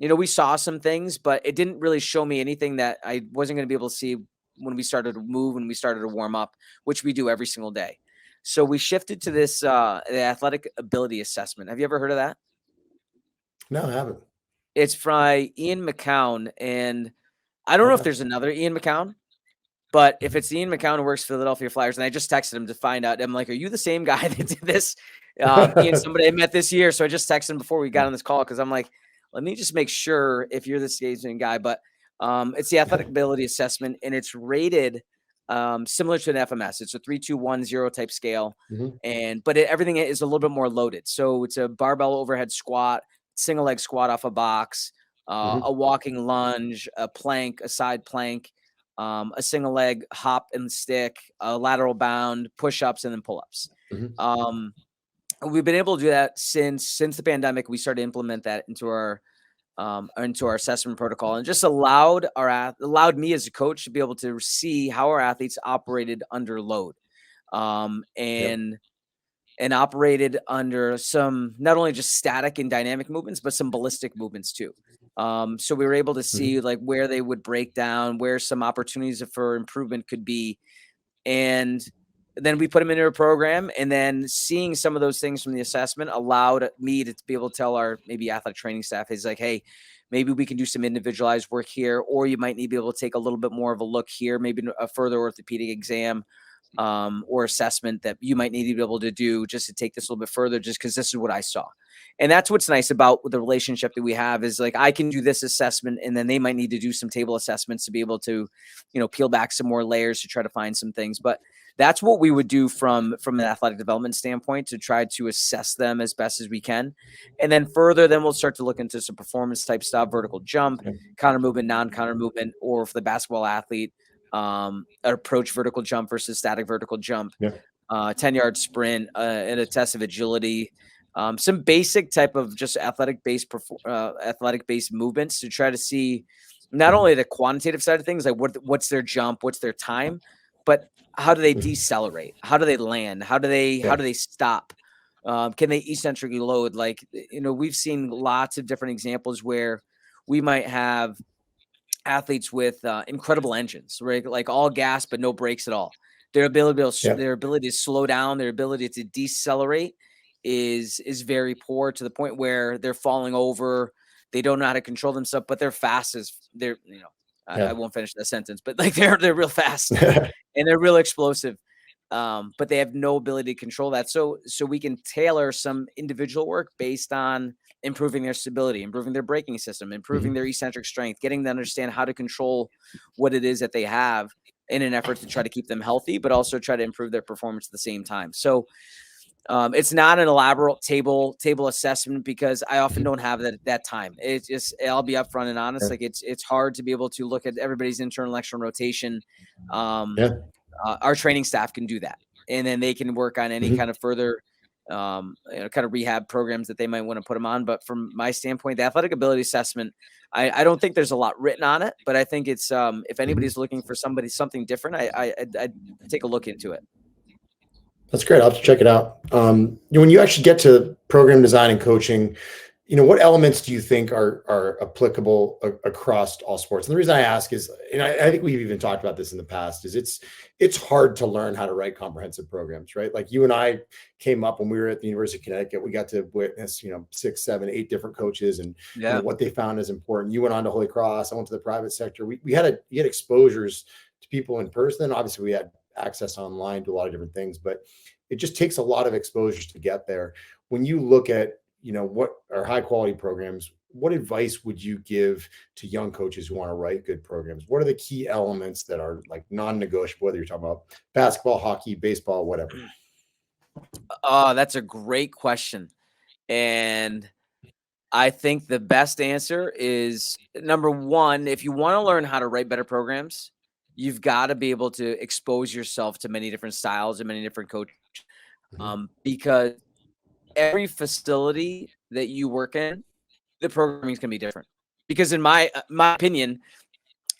we saw some things, but it didn't really show me anything that I wasn't going to be able to see when we started to move and we started to warm up, which we do every single day. So we shifted to this the athletic ability assessment. Have you ever heard of that? No, I haven't. It's by Ian McCown, and I don't know if Okay. there's another Ian McCown, but if it's Ian McCown who works for Philadelphia Flyers, and I just texted him to find out, I'm like, are you the same guy that did this? Ian, somebody I met this year. So I just texted him before we got on this call, because I'm like, let me just make sure if you're the same guy. But it's the athletic ability assessment, and it's rated similar to an FMS. It's a 3-2-1-0 type scale, Mhm. but everything is a little bit more loaded. So it's a barbell overhead squat, single leg squat off a box, a Mhm. walking lunge, a plank, a side plank, a single leg hop and stick, a lateral bound, push-ups, and then pull-ups. Mhm. We've been able to do that since the pandemic. We started to implement that into our assessment protocol, and just allowed me as a coach to be able to see how our athletes operated under load, Yep. and operated under some not only just static and dynamic movements, but some ballistic movements too. So we were able to see, Mhm. like, where they would break down, where some opportunities for improvement could be. And then we put them into a program, and then seeing some of those things from the assessment allowed me to be able to tell our maybe athletic training staff, is like, hey, maybe we can do some individualized work here, or you might need to be able to take a little bit more of a look here, maybe a further orthopedic exam, or assessment that you might need to be able to do just to take this a little bit further, just because this is what I saw. And that's what's nice about the relationship that we have, is like, I can do this assessment, and then they might need to do some table assessments to be able to, peel back some more layers to try to find some things. But that's what we would do from an athletic development standpoint, to try to assess them as best as we can. And then further, then we'll start to look into some performance type stuff, vertical jump, Yep. counter movement, non-counter movement, or for the basketball athlete, approach vertical jump versus static vertical jump, Yep. 10-yard sprint, and a test of agility, some basic type of just athletic based movements, to try to see not only the quantitative side of things, like what's their jump, what's their time, but how do they decelerate? How do they land? How do Yeah. they stop? Can they eccentrically load? Like, we've seen lots of different examples where we might have athletes with incredible engines, right? Like all gas but no brakes at all. Yep. Their ability to slow down, their ability to decelerate is very poor, to the point where they're falling over. They don't know how to control themselves, but they're fast as they're. I Yeah. won't finish that sentence, but like they're real fast, and they're real explosive. But they have no ability to control that. So we can tailor some individual work based on improving their stability, improving their braking system, improving Mhm. their eccentric strength, getting them to understand how to control what it is that they have, in an effort to try to keep them healthy, but also try to improve their performance at the same time. So it's not an elaborate table assessment, because I often Mhm. don't have that time. It's just, I'll be upfront and honest. Yeah. Like, it's hard to be able to look at everybody's internal external rotation. Um, Yeah. our training staff can do that, and then they can work on any Mhm. kind of further kind of rehab programs that they might want to put them on. But from my standpoint, the athletic ability assessment, I don't think there's a lot written on it, but I think it's if Mhm. anybody's looking for something different, I'd take a look into it. That's great. I'll have to check it out. When you actually get to program design and coaching, what elements do you think are applicable across all sports? And the reason I ask is, and I think we've even talked about this in the past, is it's hard to learn how to write comprehensive programs, right? Like you and I came up when we were at the University of Connecticut, we got to witness, 6, 7, 8 different coaches and Yeah. what they found is important. You went on to Holy Cross, I went to the private sector. We had exposures to people in person. Obviously, we had access online to a lot of different things, but it just takes a lot of exposures to get there. When you look at what are high quality programs, what advice would you give to young coaches who want to write good programs? What are the key elements that are like non-negotiable, whether you're talking about basketball, hockey, baseball, whatever? Oh, that's a great question. And I think the best answer is number one, if you want to learn how to write better programs, you've got to be able to expose yourself to many different styles and many different coaches. Because every facility that you work in, the programming is going to be different. Because in my opinion,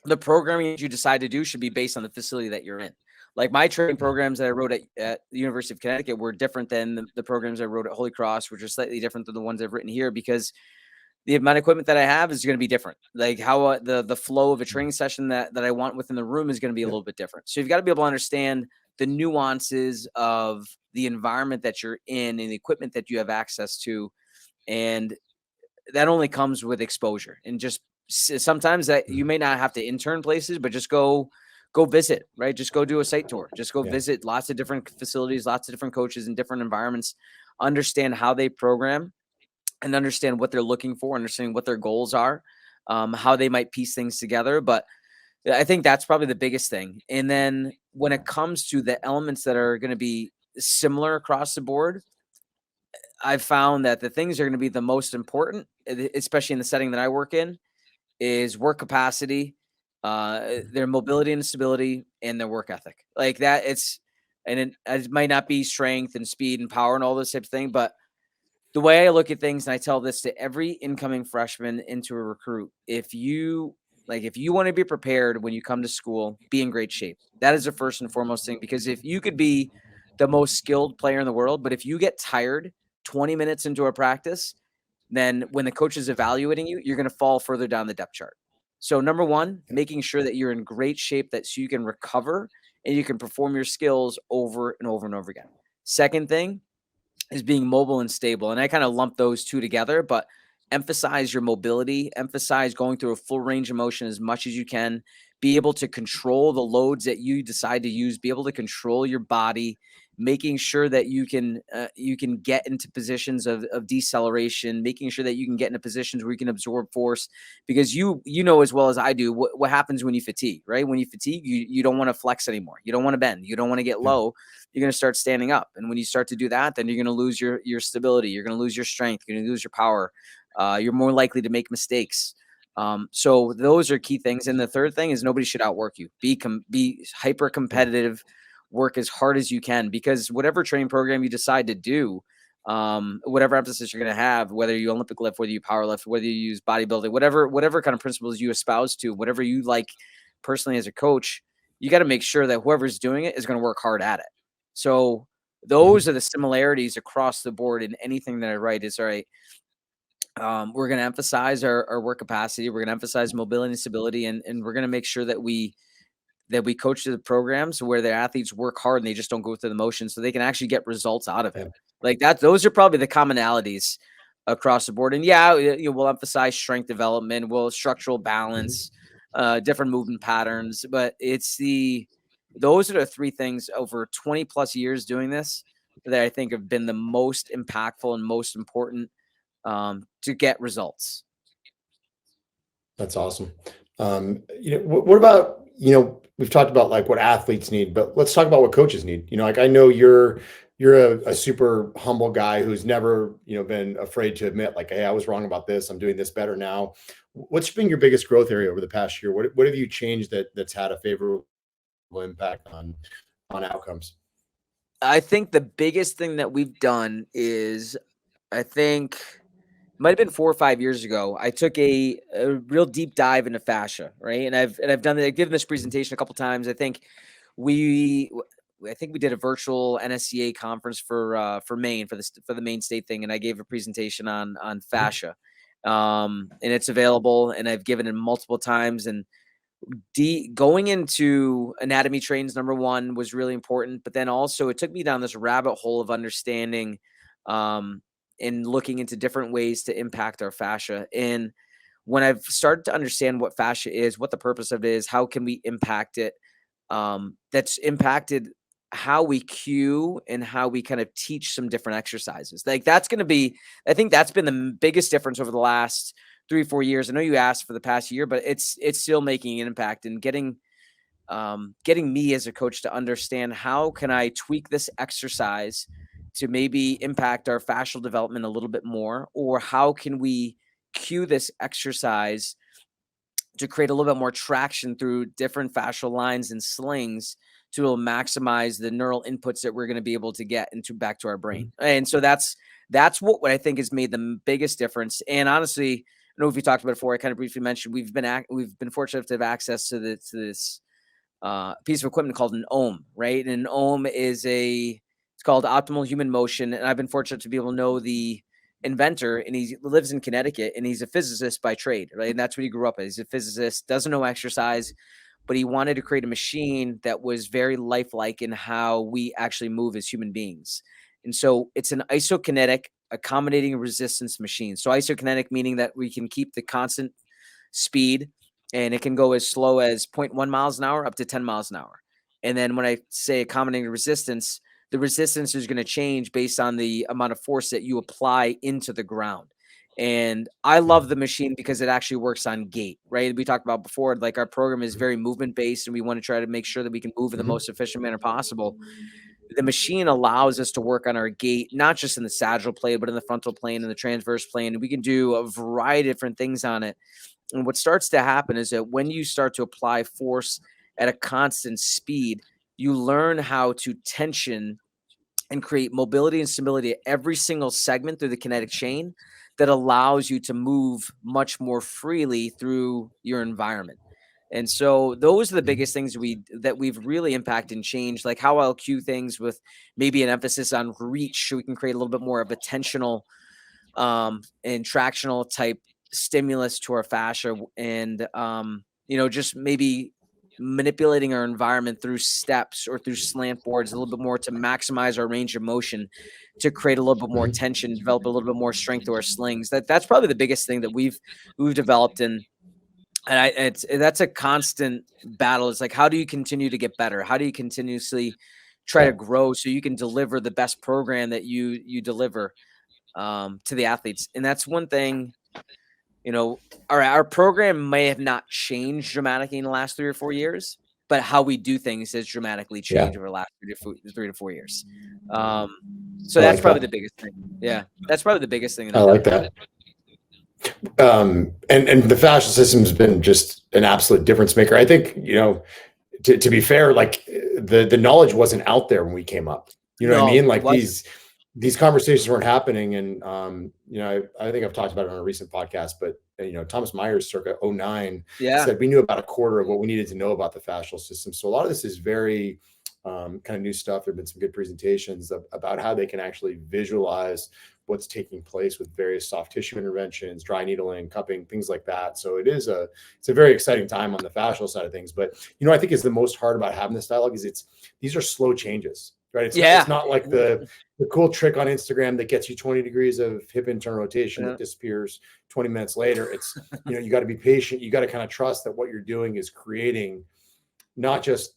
the programming that you decide to do should be based on the facility that you're in. Like my training programs that I wrote at the University of Connecticut were different than the programs I wrote at Holy Cross, which are slightly different than the ones I've written here because the amount of equipment that I have is going to be different. Like how the flow of a training session that I want within the room is going to be a little bit different. So you've got to be able to understand the nuances of the environment that you're in and the equipment that you have access to. And that only comes with exposure and just sometimes that you may not have to intern places, but just go visit, right? Just go do a site tour, just go visit lots of different facilities, lots of different coaches in different environments, understand how they program and understand what they're looking for, understanding what their goals are, how they might piece things together. But I think that's probably the biggest thing. And then when it comes to the elements that are going to be similar across the board, I've found that the things that are going to be the most important, especially in the setting that I work in, is work capacity, their mobility and stability, and their work ethic. Like that, it might not be strength and speed and power and all those types of things, but the way I look at things, and I tell this to every incoming freshman into a recruit, if you want to be prepared when you come to school, be in great shape. That is the first and foremost thing, because if you could be the most skilled player in the world, but if you get tired 20 minutes into a practice, then when the coach is evaluating you, you're going to fall further down the depth chart. So number one, making sure that you're in great shape so you can recover and you can perform your skills over and over and over again. Second thing is being mobile and stable. And I kind of lump those two together, but emphasize your mobility, emphasize going through a full range of motion as much as you can, be able to control the loads that you decide to use, be able to control your body, making sure that you can get into positions of deceleration, making sure that you can get into positions where you can absorb force, because you know as well as I do what happens when you fatigue, right? When you fatigue, you don't want to flex anymore. You don't want to bend. You don't want to get low. You're going to start standing up. And when you start to do that, then you're going to lose your stability. You're going to lose your strength. You're going to lose your power. You're more likely to make mistakes. So those are key things. And the third thing is nobody should outwork you. Be hyper competitive, work as hard as you can, because whatever training program you decide to do, whatever emphasis you're going to have, whether you Olympic lift, whether you power lift, whether you use bodybuilding, whatever kind of principles you espouse to, whatever you like personally as a coach, you got to make sure that whoever's doing it is going to work hard at it. So those are the similarities across the board in anything that I write. Is all right. We're going to emphasize our work capacity. We're going to emphasize mobility and stability, and we're going to make sure that we coach the programs where their athletes work hard and they just don't go through the motions, so they can actually get results out of it. Like that, those are probably the commonalities across the board. And we'll emphasize strength development, structural balance, different movement patterns, but those are the three things over 20 plus years doing this that I think have been the most impactful and most important to get results. That's awesome. What about, we've talked about like what athletes need, but let's talk about what coaches need. Like I know you're a super humble guy who's never, been afraid to admit like, hey, I was wrong about this. I'm doing this better now. What's been your biggest growth area over the past year? What have you changed that's had a favorable impact on outcomes? I think the biggest thing that we've done is, I think it might have been 4 or 5 years ago, I took a real deep dive into fascia, right? And I've given this presentation a couple times. I think I think we did a virtual NSCA conference for Maine for the Maine state thing. And I gave a presentation on fascia. And it's available, and I've given it multiple times. And going into anatomy trains, number one, was really important, but then also it took me down this rabbit hole of understanding and looking into different ways to impact our fascia. And when I've started to understand what fascia is, what the purpose of it is, how can we impact it, that's impacted how we cue and how we kind of teach some different exercises. Like that's going to be, I think that's been the biggest difference over the last 3-4 years. I know you asked for the past year, but it's still making an impact and getting me as a coach to understand how can I tweak this exercise to maybe impact our fascial development a little bit more, or how can we cue this exercise to create a little bit more traction through different fascial lines and slings to maximize the neural inputs that we're going to be able to get into back to our brain. And so that's what I think has made the biggest difference. And honestly, I don't know if you talked about it before, I kind of briefly mentioned, we've been fortunate to have access to this piece of equipment called an ohm, right? And an ohm is it's called optimal human motion. And I've been fortunate to be able to know the inventor, and he lives in Connecticut, and he's a physicist by trade, right? And that's what he grew up as. He's a physicist, doesn't know exercise, but he wanted to create a machine that was very lifelike in how we actually move as human beings. And so it's an isokinetic accommodating resistance machine. So isokinetic meaning that we can keep the constant speed, and it can go as slow as 0.1 miles an hour up to 10 miles an hour. And then when I say accommodating resistance, the resistance is going to change based on the amount of force that you apply into the ground. And I love the machine because it actually works on gait, right? We talked about before, like our program is very movement based, and we want to try to make sure that we can move in the most efficient manner possible. The machine allows us to work on our gait, not just in the sagittal plane, but in the frontal plane and the transverse plane. And we can do a variety of different things on it. And what starts to happen is that when you start to apply force at a constant speed, you learn how to tension and create mobility and stability at every single segment through the kinetic chain that allows you to move much more freely through your environment. And so those are the biggest things that we've really impacted and changed, like how I'll cue things with maybe an emphasis on reach, so we can create a little bit more of a tensional and tractional type stimulus to our fascia, and just maybe manipulating our environment through steps or through slant boards a little bit more to maximize our range of motion, to create a little bit more tension, develop a little bit more strength to our slings. That's probably the biggest thing that we've developed. And that's a constant battle. It's like, how do you continue to get better? How do you continuously try to grow so you can deliver the best program that you deliver to the athletes? And that's one thing. Our program may have not changed dramatically in the last 3 or 4 years, but how we do things has dramatically changed over the last 3 to 4 years. So that's probably the biggest thing. Yeah, that's probably the biggest thing. I like that. And the fascial system has been just an absolute difference maker. I think, to be fair, like the knowledge wasn't out there when we came up. You know what I mean? Like these conversations weren't happening. And, I think I've talked about it on a recent podcast, but, Thomas Myers circa 2009 said we knew about a quarter of what we needed to know about the fascial system. So a lot of this is very kind of new stuff. There've been some good presentations about how they can actually visualize what's taking place with various soft tissue interventions, dry needling, cupping, things like that. So it's a very exciting time on the fascial side of things. But, I think is the most hard about having this dialogue is these are slow changes, right? It's not like the cool trick on Instagram that gets you 20 degrees of hip internal rotation that disappears 20 minutes later. It's, you got to be patient. You got to kind of trust that what you're doing is creating not just,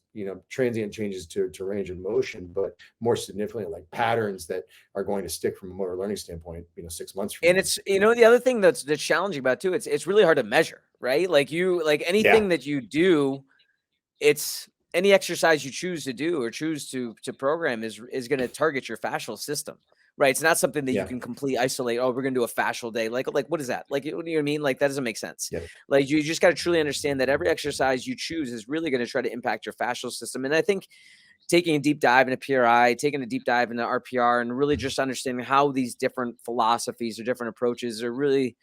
transient changes to range of motion, but more significantly like patterns that are going to stick from a motor learning standpoint, 6 months from now. And it's, the other thing that's challenging about it too, it's really hard to measure, right? Like anything that you do, it's any exercise you choose to do or choose to program is going to target your fascial system, right? It's not something that you can completely isolate. Oh, we're going to do a fascial day. Like, what is that? Like, what do you mean? Like, that doesn't make sense. Yeah. Like, you just got to truly understand that every exercise you choose is really going to try to impact your fascial system. And I think taking a deep dive into PRI, taking a deep dive into RPR, and really just understanding how these different philosophies or different approaches are really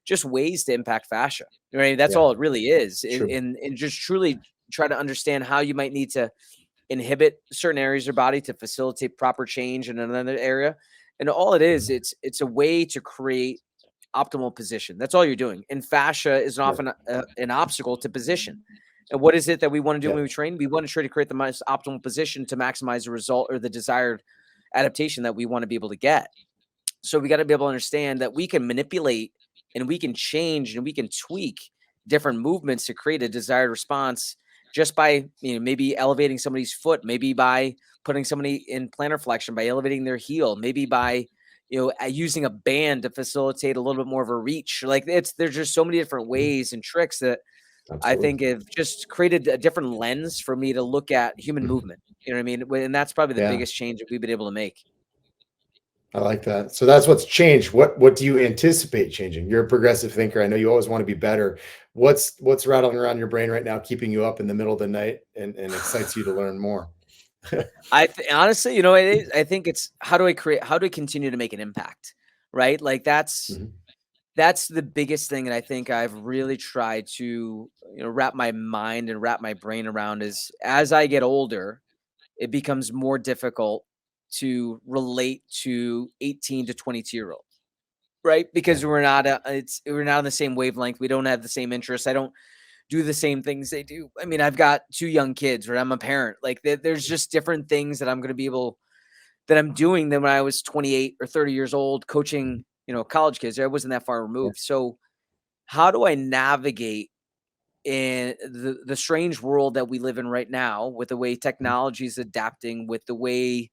just ways to impact fascia, right? That's all it really is. And just truly try to understand how you might need to inhibit certain areas of your body to facilitate proper change in another area. And all it is, it's a way to create optimal position. That's all you're doing. And fascia is often an obstacle to position. And what is it that we want to do when we train? We want to try to create the most optimal position to maximize the result or the desired adaptation that we want to be able to get. So we got to be able to understand that we can manipulate and we can change and we can tweak different movements to create a desired response just by, maybe elevating somebody's foot, maybe by putting somebody in plantar flexion, by elevating their heel, maybe by, using a band to facilitate a little bit more of a reach. Like there's just so many different ways and tricks that I think have just created a different lens for me to look at human movement. You know what I mean? And that's probably the biggest change that we've been able to make. I like that. So that's what's changed. What do you anticipate changing? You're a progressive thinker. I know you always want to be better. What's rattling around your brain right now, keeping you up in the middle of the night and excites you to learn more? Honestly, I think it's how do I continue to make an impact, right? Like that's the biggest thing. And I think I've really tried to, wrap my mind and wrap my brain around is as I get older, it becomes more difficult to relate to 18 to 22-year-olds, right? Because we're not on the same wavelength. We don't have the same interests. I don't do the same things they do. I mean, I've got 2 young kids, right? I'm a parent. Like there's just different things that I'm doing than when I was 28 or 30 years old coaching, college kids. I wasn't that far removed. So how do I navigate in the strange world that we live in right now with the way technology is adapting, with the way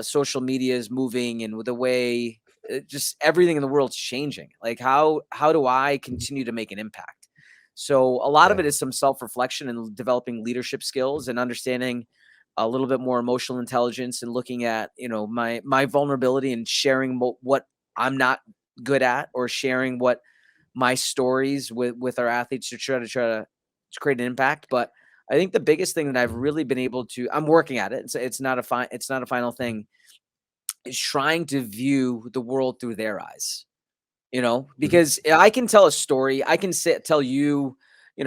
social media is moving, and with the way just everything in the world's changing? Like how do I continue to make an impact? So a lot of it is some self-reflection and developing leadership skills and understanding a little bit more emotional intelligence and looking at, my vulnerability and sharing what I'm not good at, or sharing what my stories with our athletes to try to create an impact. But I think the biggest thing that I've really been able to, I'm working at it. It's not a final thing, is trying to view the world through their eyes, because I can tell a story. I can tell you,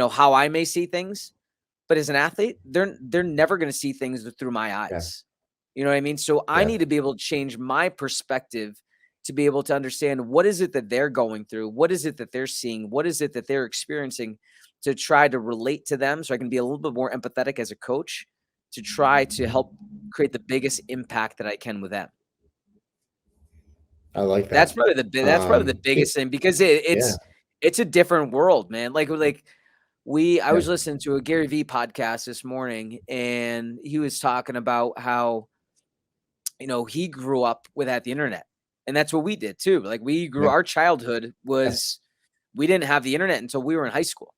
how I may see things, but as an athlete, they're never going to see things through my eyes. You know what I mean? So I need to be able to change my perspective to be able to understand what is it that they're going through, what is it that they're seeing, what is it that they're experiencing, to try to relate to them so I can be a little bit more empathetic as a coach to try to help create the biggest impact that I can with them. I like that. That's probably the biggest thing, because it's a different world, man. I was listening to a Gary Vee podcast this morning, and he was talking about how, he grew up without the internet. And that's what we did too. Like our childhood was, we didn't have the internet until we were in high school,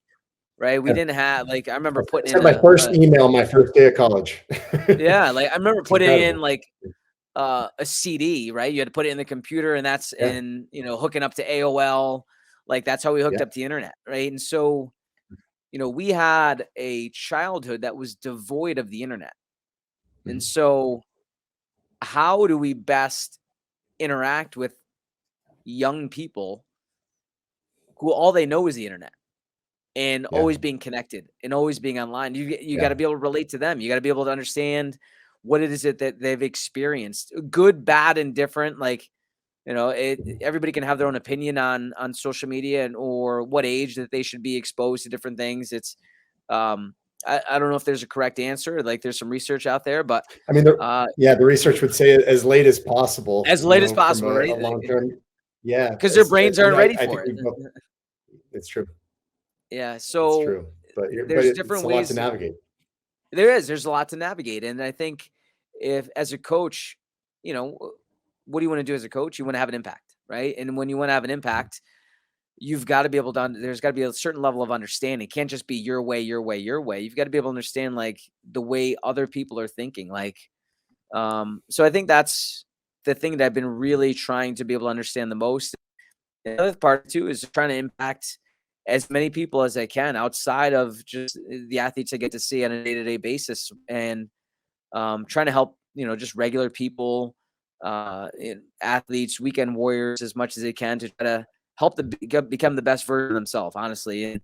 right? We didn't have, I remember putting in my first email my first day of college. I remember putting in a CD, right? You had to put it in the computer, and that's in, hooking up to AOL. Like that's how we hooked up to the internet, right? And so, we had a childhood that was devoid of the internet. And so how do we best interact with young people who all they know is the internet and always being connected and always being online? You got to be able to relate to them. You got to be able to understand what it is that they've experienced, good, bad, and different. Everybody can have their own opinion on social media or what age that they should be exposed to different things. It's, I don't know if there's a correct answer. There's some research out there, but I mean, the research would say as late as possible. As late as possible, right? A long term, because their brains aren't ready for it. It's true. Yeah, so it's true, but there's different ways to navigate. There's a lot to navigate, and I think if as a coach, what do you want to do as a coach? You want to have an impact, right? And when you want to have an impact, you've got to be able to, there's got to be a certain level of understanding. It can't just be your way, your way, your way. You've got to be able to understand the way other people are thinking. So I think that's the thing that I've been really trying to be able to understand the most. The other part too is trying to impact as many people as I can outside of just the athletes I get to see on a day-to-day basis, and trying to help, just regular people, athletes, weekend warriors, as much as they can to try to help them become the best version of themselves, honestly. And,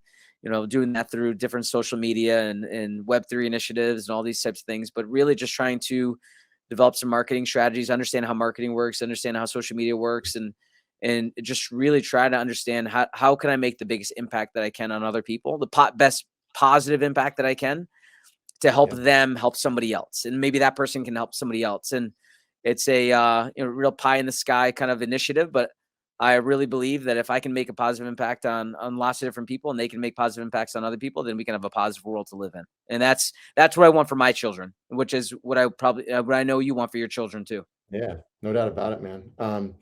doing that through different social media and Web3 initiatives and all these types of things, but really just trying to develop some marketing strategies, understand how marketing works, understand how social media works, and just really try to understand how can I make the biggest impact that I can on other people, the best positive impact that I can to help them help somebody else. And maybe that person can help somebody else. And it's a real pie in the sky kind of initiative, but I really believe that if I can make a positive impact on lots of different people and they can make positive impacts on other people, then we can have a positive world to live in. And that's what I want for my children, which is what I know you want for your children too. Yeah, no doubt about it, man.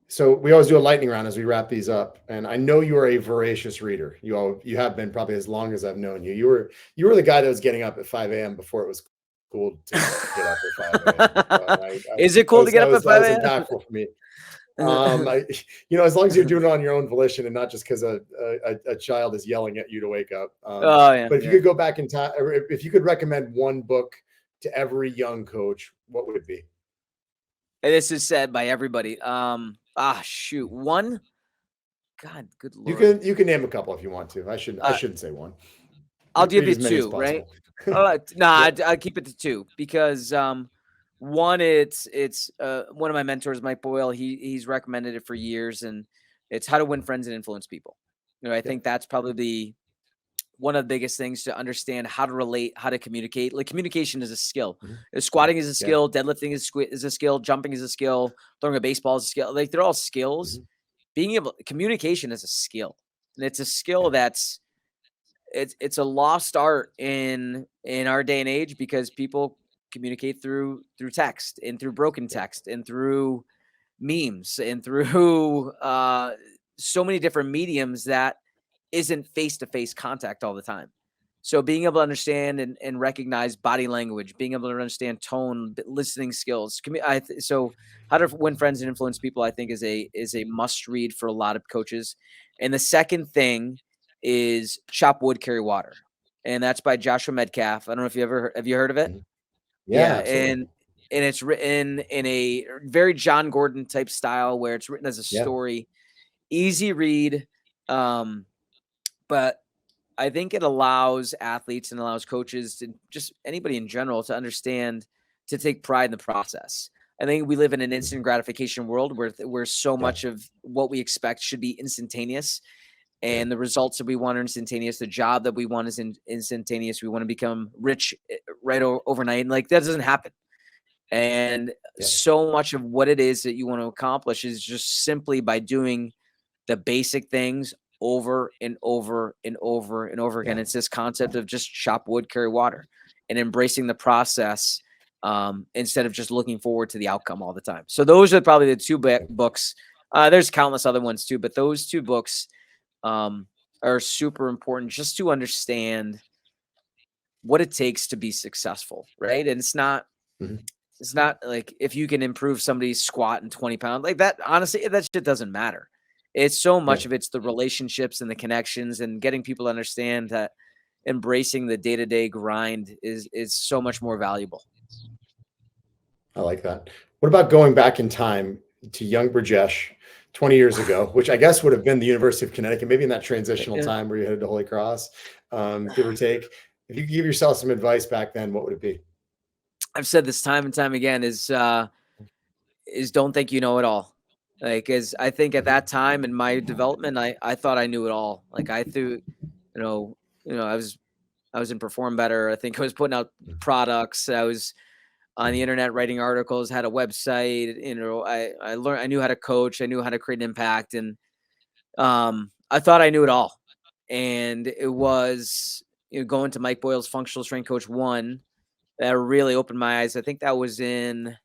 So we always do a lightning round as we wrap these up. And I know you are a voracious reader. You have been probably as long as I've known you. You were the guy that was getting up at 5 a.m. before it was cool to get up at 5 a.m. Is it cool to get up at 5 a.m.? That was impactful for me. As long as you're doing it on your own volition and not just because a child is yelling at you to wake up. But if you could go back in time, or if you could recommend one book to every young coach, what would it be? This is said by everybody. Shoot. One. God, good Lord. You can name a couple if you want to. I shouldn't say one. I'll give you two, right? I'll keep it to two because one, it's one of my mentors, Mike Boyle. He's recommended it for years, and it's How to Win Friends and Influence People. I think that's probably one of the biggest things to understand how to relate, how to communicate. Like communication is a skill. Mm-hmm. Squatting is a skill. Deadlifting is a skill. Jumping is a skill. Throwing a baseball is a skill. Like they're all skills. Mm-hmm. Communication is a skill, and it's a skill that's it's a lost art in our day and age because people communicate through text and through broken text and through memes and through so many different mediums that isn't face-to-face contact all the time. So being able to understand and recognize body language, being able to understand tone, listening skills. So How to Win Friends and Influence People, I think is a must read for a lot of coaches. And the second thing is Chop Wood, Carry Water. And that's by Joshua Medcalf. I don't know if have you heard of it? Yeah. And it's written in a very John Gordon type style where it's written as a story, easy read. But I think it allows athletes and allows coaches to just anybody in general to understand, to take pride in the process. I think we live in an instant gratification world where so much of what we expect should be instantaneous, and the results that we want are instantaneous. The job that we want is instantaneous. We want to become rich right overnight. And like that doesn't happen. And so much of what it is that you want to accomplish is just simply by doing the basic things over and over and over and over again. It's this concept of just chop wood, carry water, and embracing the process instead of just looking forward to the outcome all the time. So those are probably the two books. There's countless other ones too, but those two books are super important just to understand what it takes to be successful, right? And it's not like if you can improve somebody's squat in 20 pounds, like that, honestly, that shit doesn't matter. It's so much of it's the relationships and the connections and getting people to understand that embracing the day-to-day grind is so much more valuable. I like that. What about going back in time to young Brijesh 20 years ago, which I guess would have been the University of Connecticut, maybe in that transitional time where you headed to Holy Cross, give or take. If you could give yourself some advice back then, what would it be? I've said this time and time again is don't think you know it all. Like, as I think at that time in my development, I thought I knew it all. Like I threw, I was in Perform Better. I think I was putting out products. I was on the internet writing articles, had a website. I learned, I knew how to coach. I knew how to create an impact. And I thought I knew it all. And it was going to Mike Boyle's Functional Strength Coach 1 that really opened my eyes. I think that was in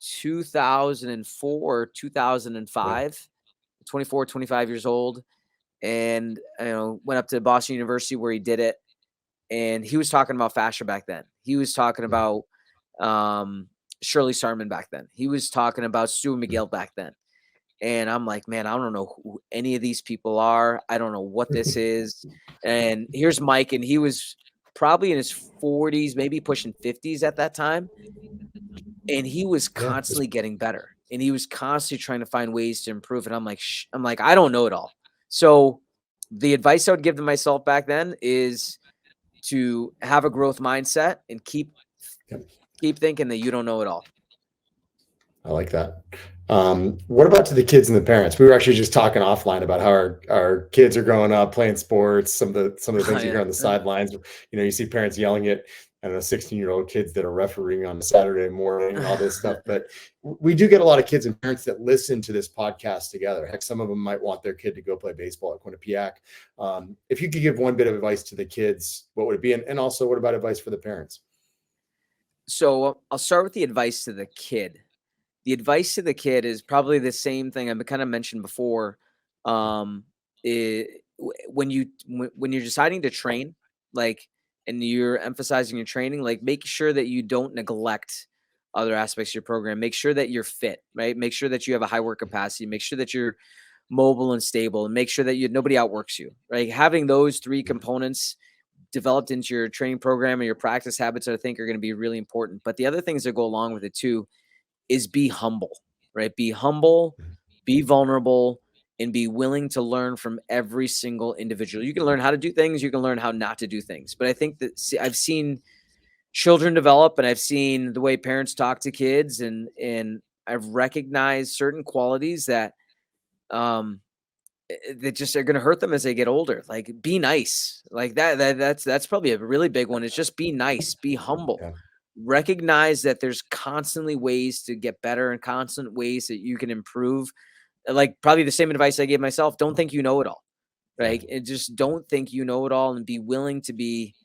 2004, 2005, 24, 25 years old. And, went up to Boston University where he did it. And he was talking about fascia back then. He was talking about Shirley Sarman back then. He was talking about Stu McGill back then. And I'm like, man, I don't know who any of these people are. I don't know what this is. And here's Mike, and he was probably in his 40s, maybe pushing 50s at that time. And he was constantly getting better, and he was constantly trying to find ways to improve. And I'm like, I don't know it all. So the advice I would give to myself back then is to have a growth mindset and keep thinking that you don't know it all. I like that. What about to the kids and the parents? We were actually just talking offline about how our kids are growing up playing sports. Some of the things you hear on the sidelines. You see parents yelling at, I don't know, 16-year-old kids that are refereeing on a Saturday morning and all this stuff. But we do get a lot of kids and parents that listen to this podcast together. Heck, some of them might want their kid to go play baseball at Quinnipiac. If you could give one bit of advice to the kids, what would it be? And also, what about advice for the parents? So I'll start with the advice to the kid. The advice to the kid is probably the same thing I've kind of mentioned before. When you're deciding to train, and you're emphasizing your training, make sure that you don't neglect other aspects of your program. Make sure that you're fit, right? Make sure that you have a high work capacity. Make sure that you're mobile and stable, and make sure that nobody outworks you, right? Having those three components developed into your training program and your practice habits, I think, are going to be really important. But the other things that go along with it too is be humble, right? Be humble, be vulnerable, and be willing to learn from every single individual. You can learn how to do things, you can learn how not to do things. But I think that I've seen children develop, and I've seen the way parents talk to kids, and I've recognized certain qualities that that just are going to hurt them as they get older. Like, be nice. Like that's probably a really big one. Is just be nice, be humble. Yeah. Recognize that there's constantly ways to get better and constant ways that you can improve. Like, probably the same advice I gave myself. Don't think you know it all, right? Yeah. And just don't think you know it all, and be willing to be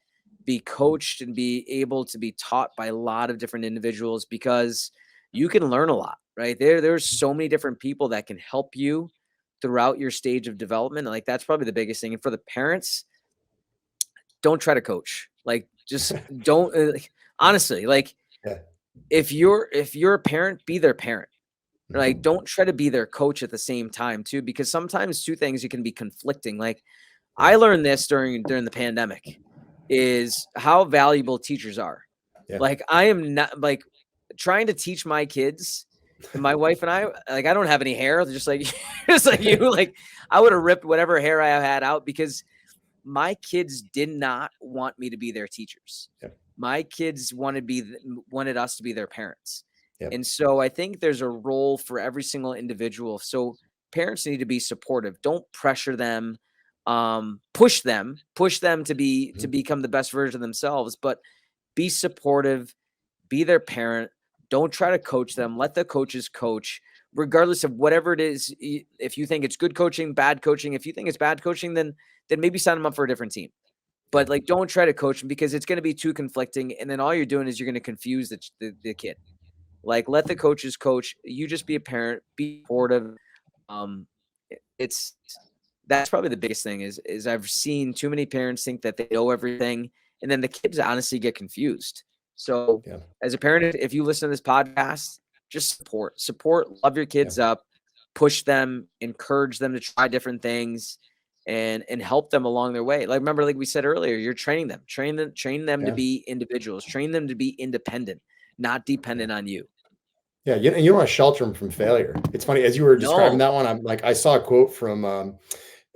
coached and be able to be taught by a lot of different individuals, because you can learn a lot, right? There's so many different people that can help you throughout your stage of development. Like, that's probably the biggest thing. And for the parents, don't try to coach. Like, just don't, honestly, like, Yeah. if you're a parent, be their parent. Like, don't try to be their coach at the same time too, because sometimes two things, you can be conflicting. Like, I learned this during the pandemic, is how valuable teachers are. Yeah. Like, I am not trying to teach my kids, and my wife and I, I don't have any hair, just like you. Like, I would have ripped whatever hair I had out, because my kids did not want me to be their teachers. Yep. My kids wanted us to be their parents. Yep. And so I think there's a role for every single individual. So parents need to be supportive. Don't pressure them, push them to become the best version of themselves, but be supportive, be their parent. Don't try to coach them. Let the coaches coach, regardless of whatever it is. If you think it's good coaching, bad coaching, if you think it's bad coaching, then maybe sign them up for a different team. But don't try to coach them, because it's going to be too conflicting. And then all you're doing is you're going to confuse the kid. Like, let the coaches coach. You just be a parent, be supportive. That's probably the biggest thing is I've seen too many parents think that they know everything, and then the kids honestly get confused. So as a parent, if you listen to this podcast, just support, love your kids up, push them, encourage them to try different things, and help them along their way. Like, remember, like we said earlier, you're training them to be individuals, train them to be independent, not dependent on you. Yeah, you don't want to shelter them from failure. It's funny, as you were describing that one, I'm like, I saw a quote from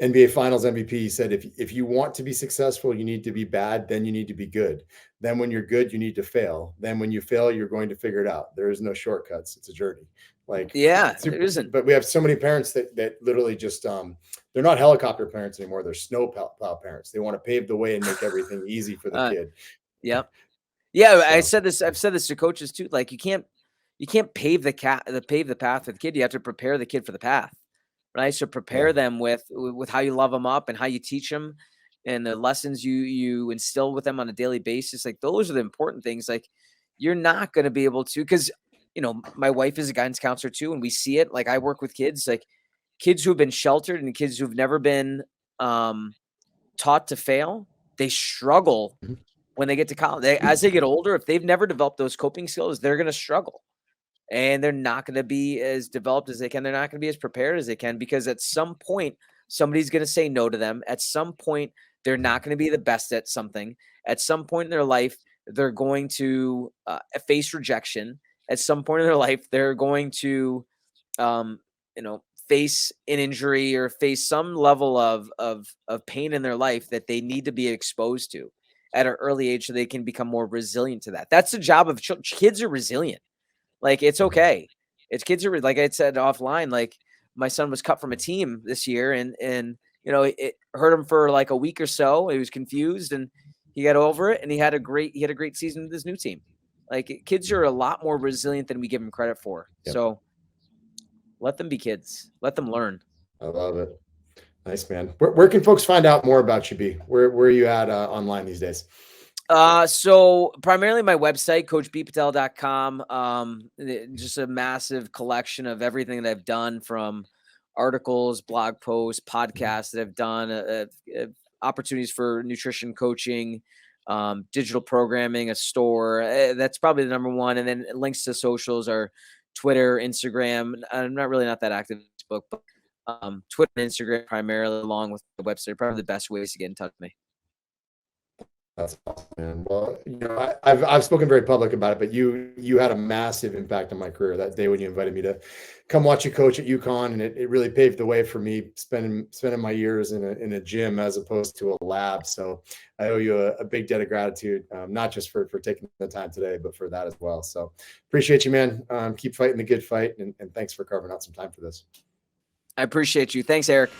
NBA Finals MVP. He said, if you want to be successful, you need to be bad, then you need to be good. Then when you're good, you need to fail. Then when you fail, you're going to figure it out. There is no shortcuts. It's a journey. Like, there isn't. But we have so many parents that literally just they're not helicopter parents anymore. They're snow plow parents. They want to pave the way and make everything easy for the kid. Yep. Yeah, so. I've said this to coaches too. Like, you can't pave the path for the kid. You have to prepare the kid for the path, right? So prepare them with how you love them up and how you teach them, and the lessons you instill with them on a daily basis. Like, those are the important things. Like, you're not going to be able to, because my wife is a guidance counselor too, and we see it. Like, I work with kids, like kids who have been sheltered and kids who've never been taught to fail. They struggle when they get to college. As they get older, if they've never developed those coping skills, they're going to struggle. And they're not going to be as developed as they can. They're not going to be as prepared as they can, because at some point, somebody's going to say no to them. At some point, they're not going to be the best at something. At some point in their life, they're going to face rejection. At some point in their life, they're going to, face an injury or face some level of pain in their life that they need to be exposed to at an early age so they can become more resilient to that. That's the job of kids are resilient. Like, it's okay. It's kids are, like I said offline, like my son was cut from a team this year and it hurt him for like a week or so. He was confused and he got over it and he had a great season with his new team. Like, kids are a lot more resilient than we give them credit for. Yep. So let them be kids. Let them learn. I love it. Nice, man. Where can folks find out more about you, B? Where are you at online these days? So primarily my website, coachbpatel.com. Just a massive collection of everything that I've done, from articles, blog posts, podcasts that I've done, opportunities for nutrition coaching, digital programming, a store. That's probably the number one. And then links to socials are Twitter, Instagram. I'm not that active on Facebook, but Twitter and Instagram primarily, along with the website, are probably the best ways to get in touch with me. That's awesome, man. Well, I've spoken very public about it, but you had a massive impact on my career that day when you invited me to come watch you coach at UConn, and it really paved the way for me spending my years in a gym as opposed to a lab. So I owe you a big debt of gratitude, not just for taking the time today, but for that as well. So appreciate you, man. Keep fighting the good fight, and thanks for carving out some time for this. I appreciate you. Thanks, Eric.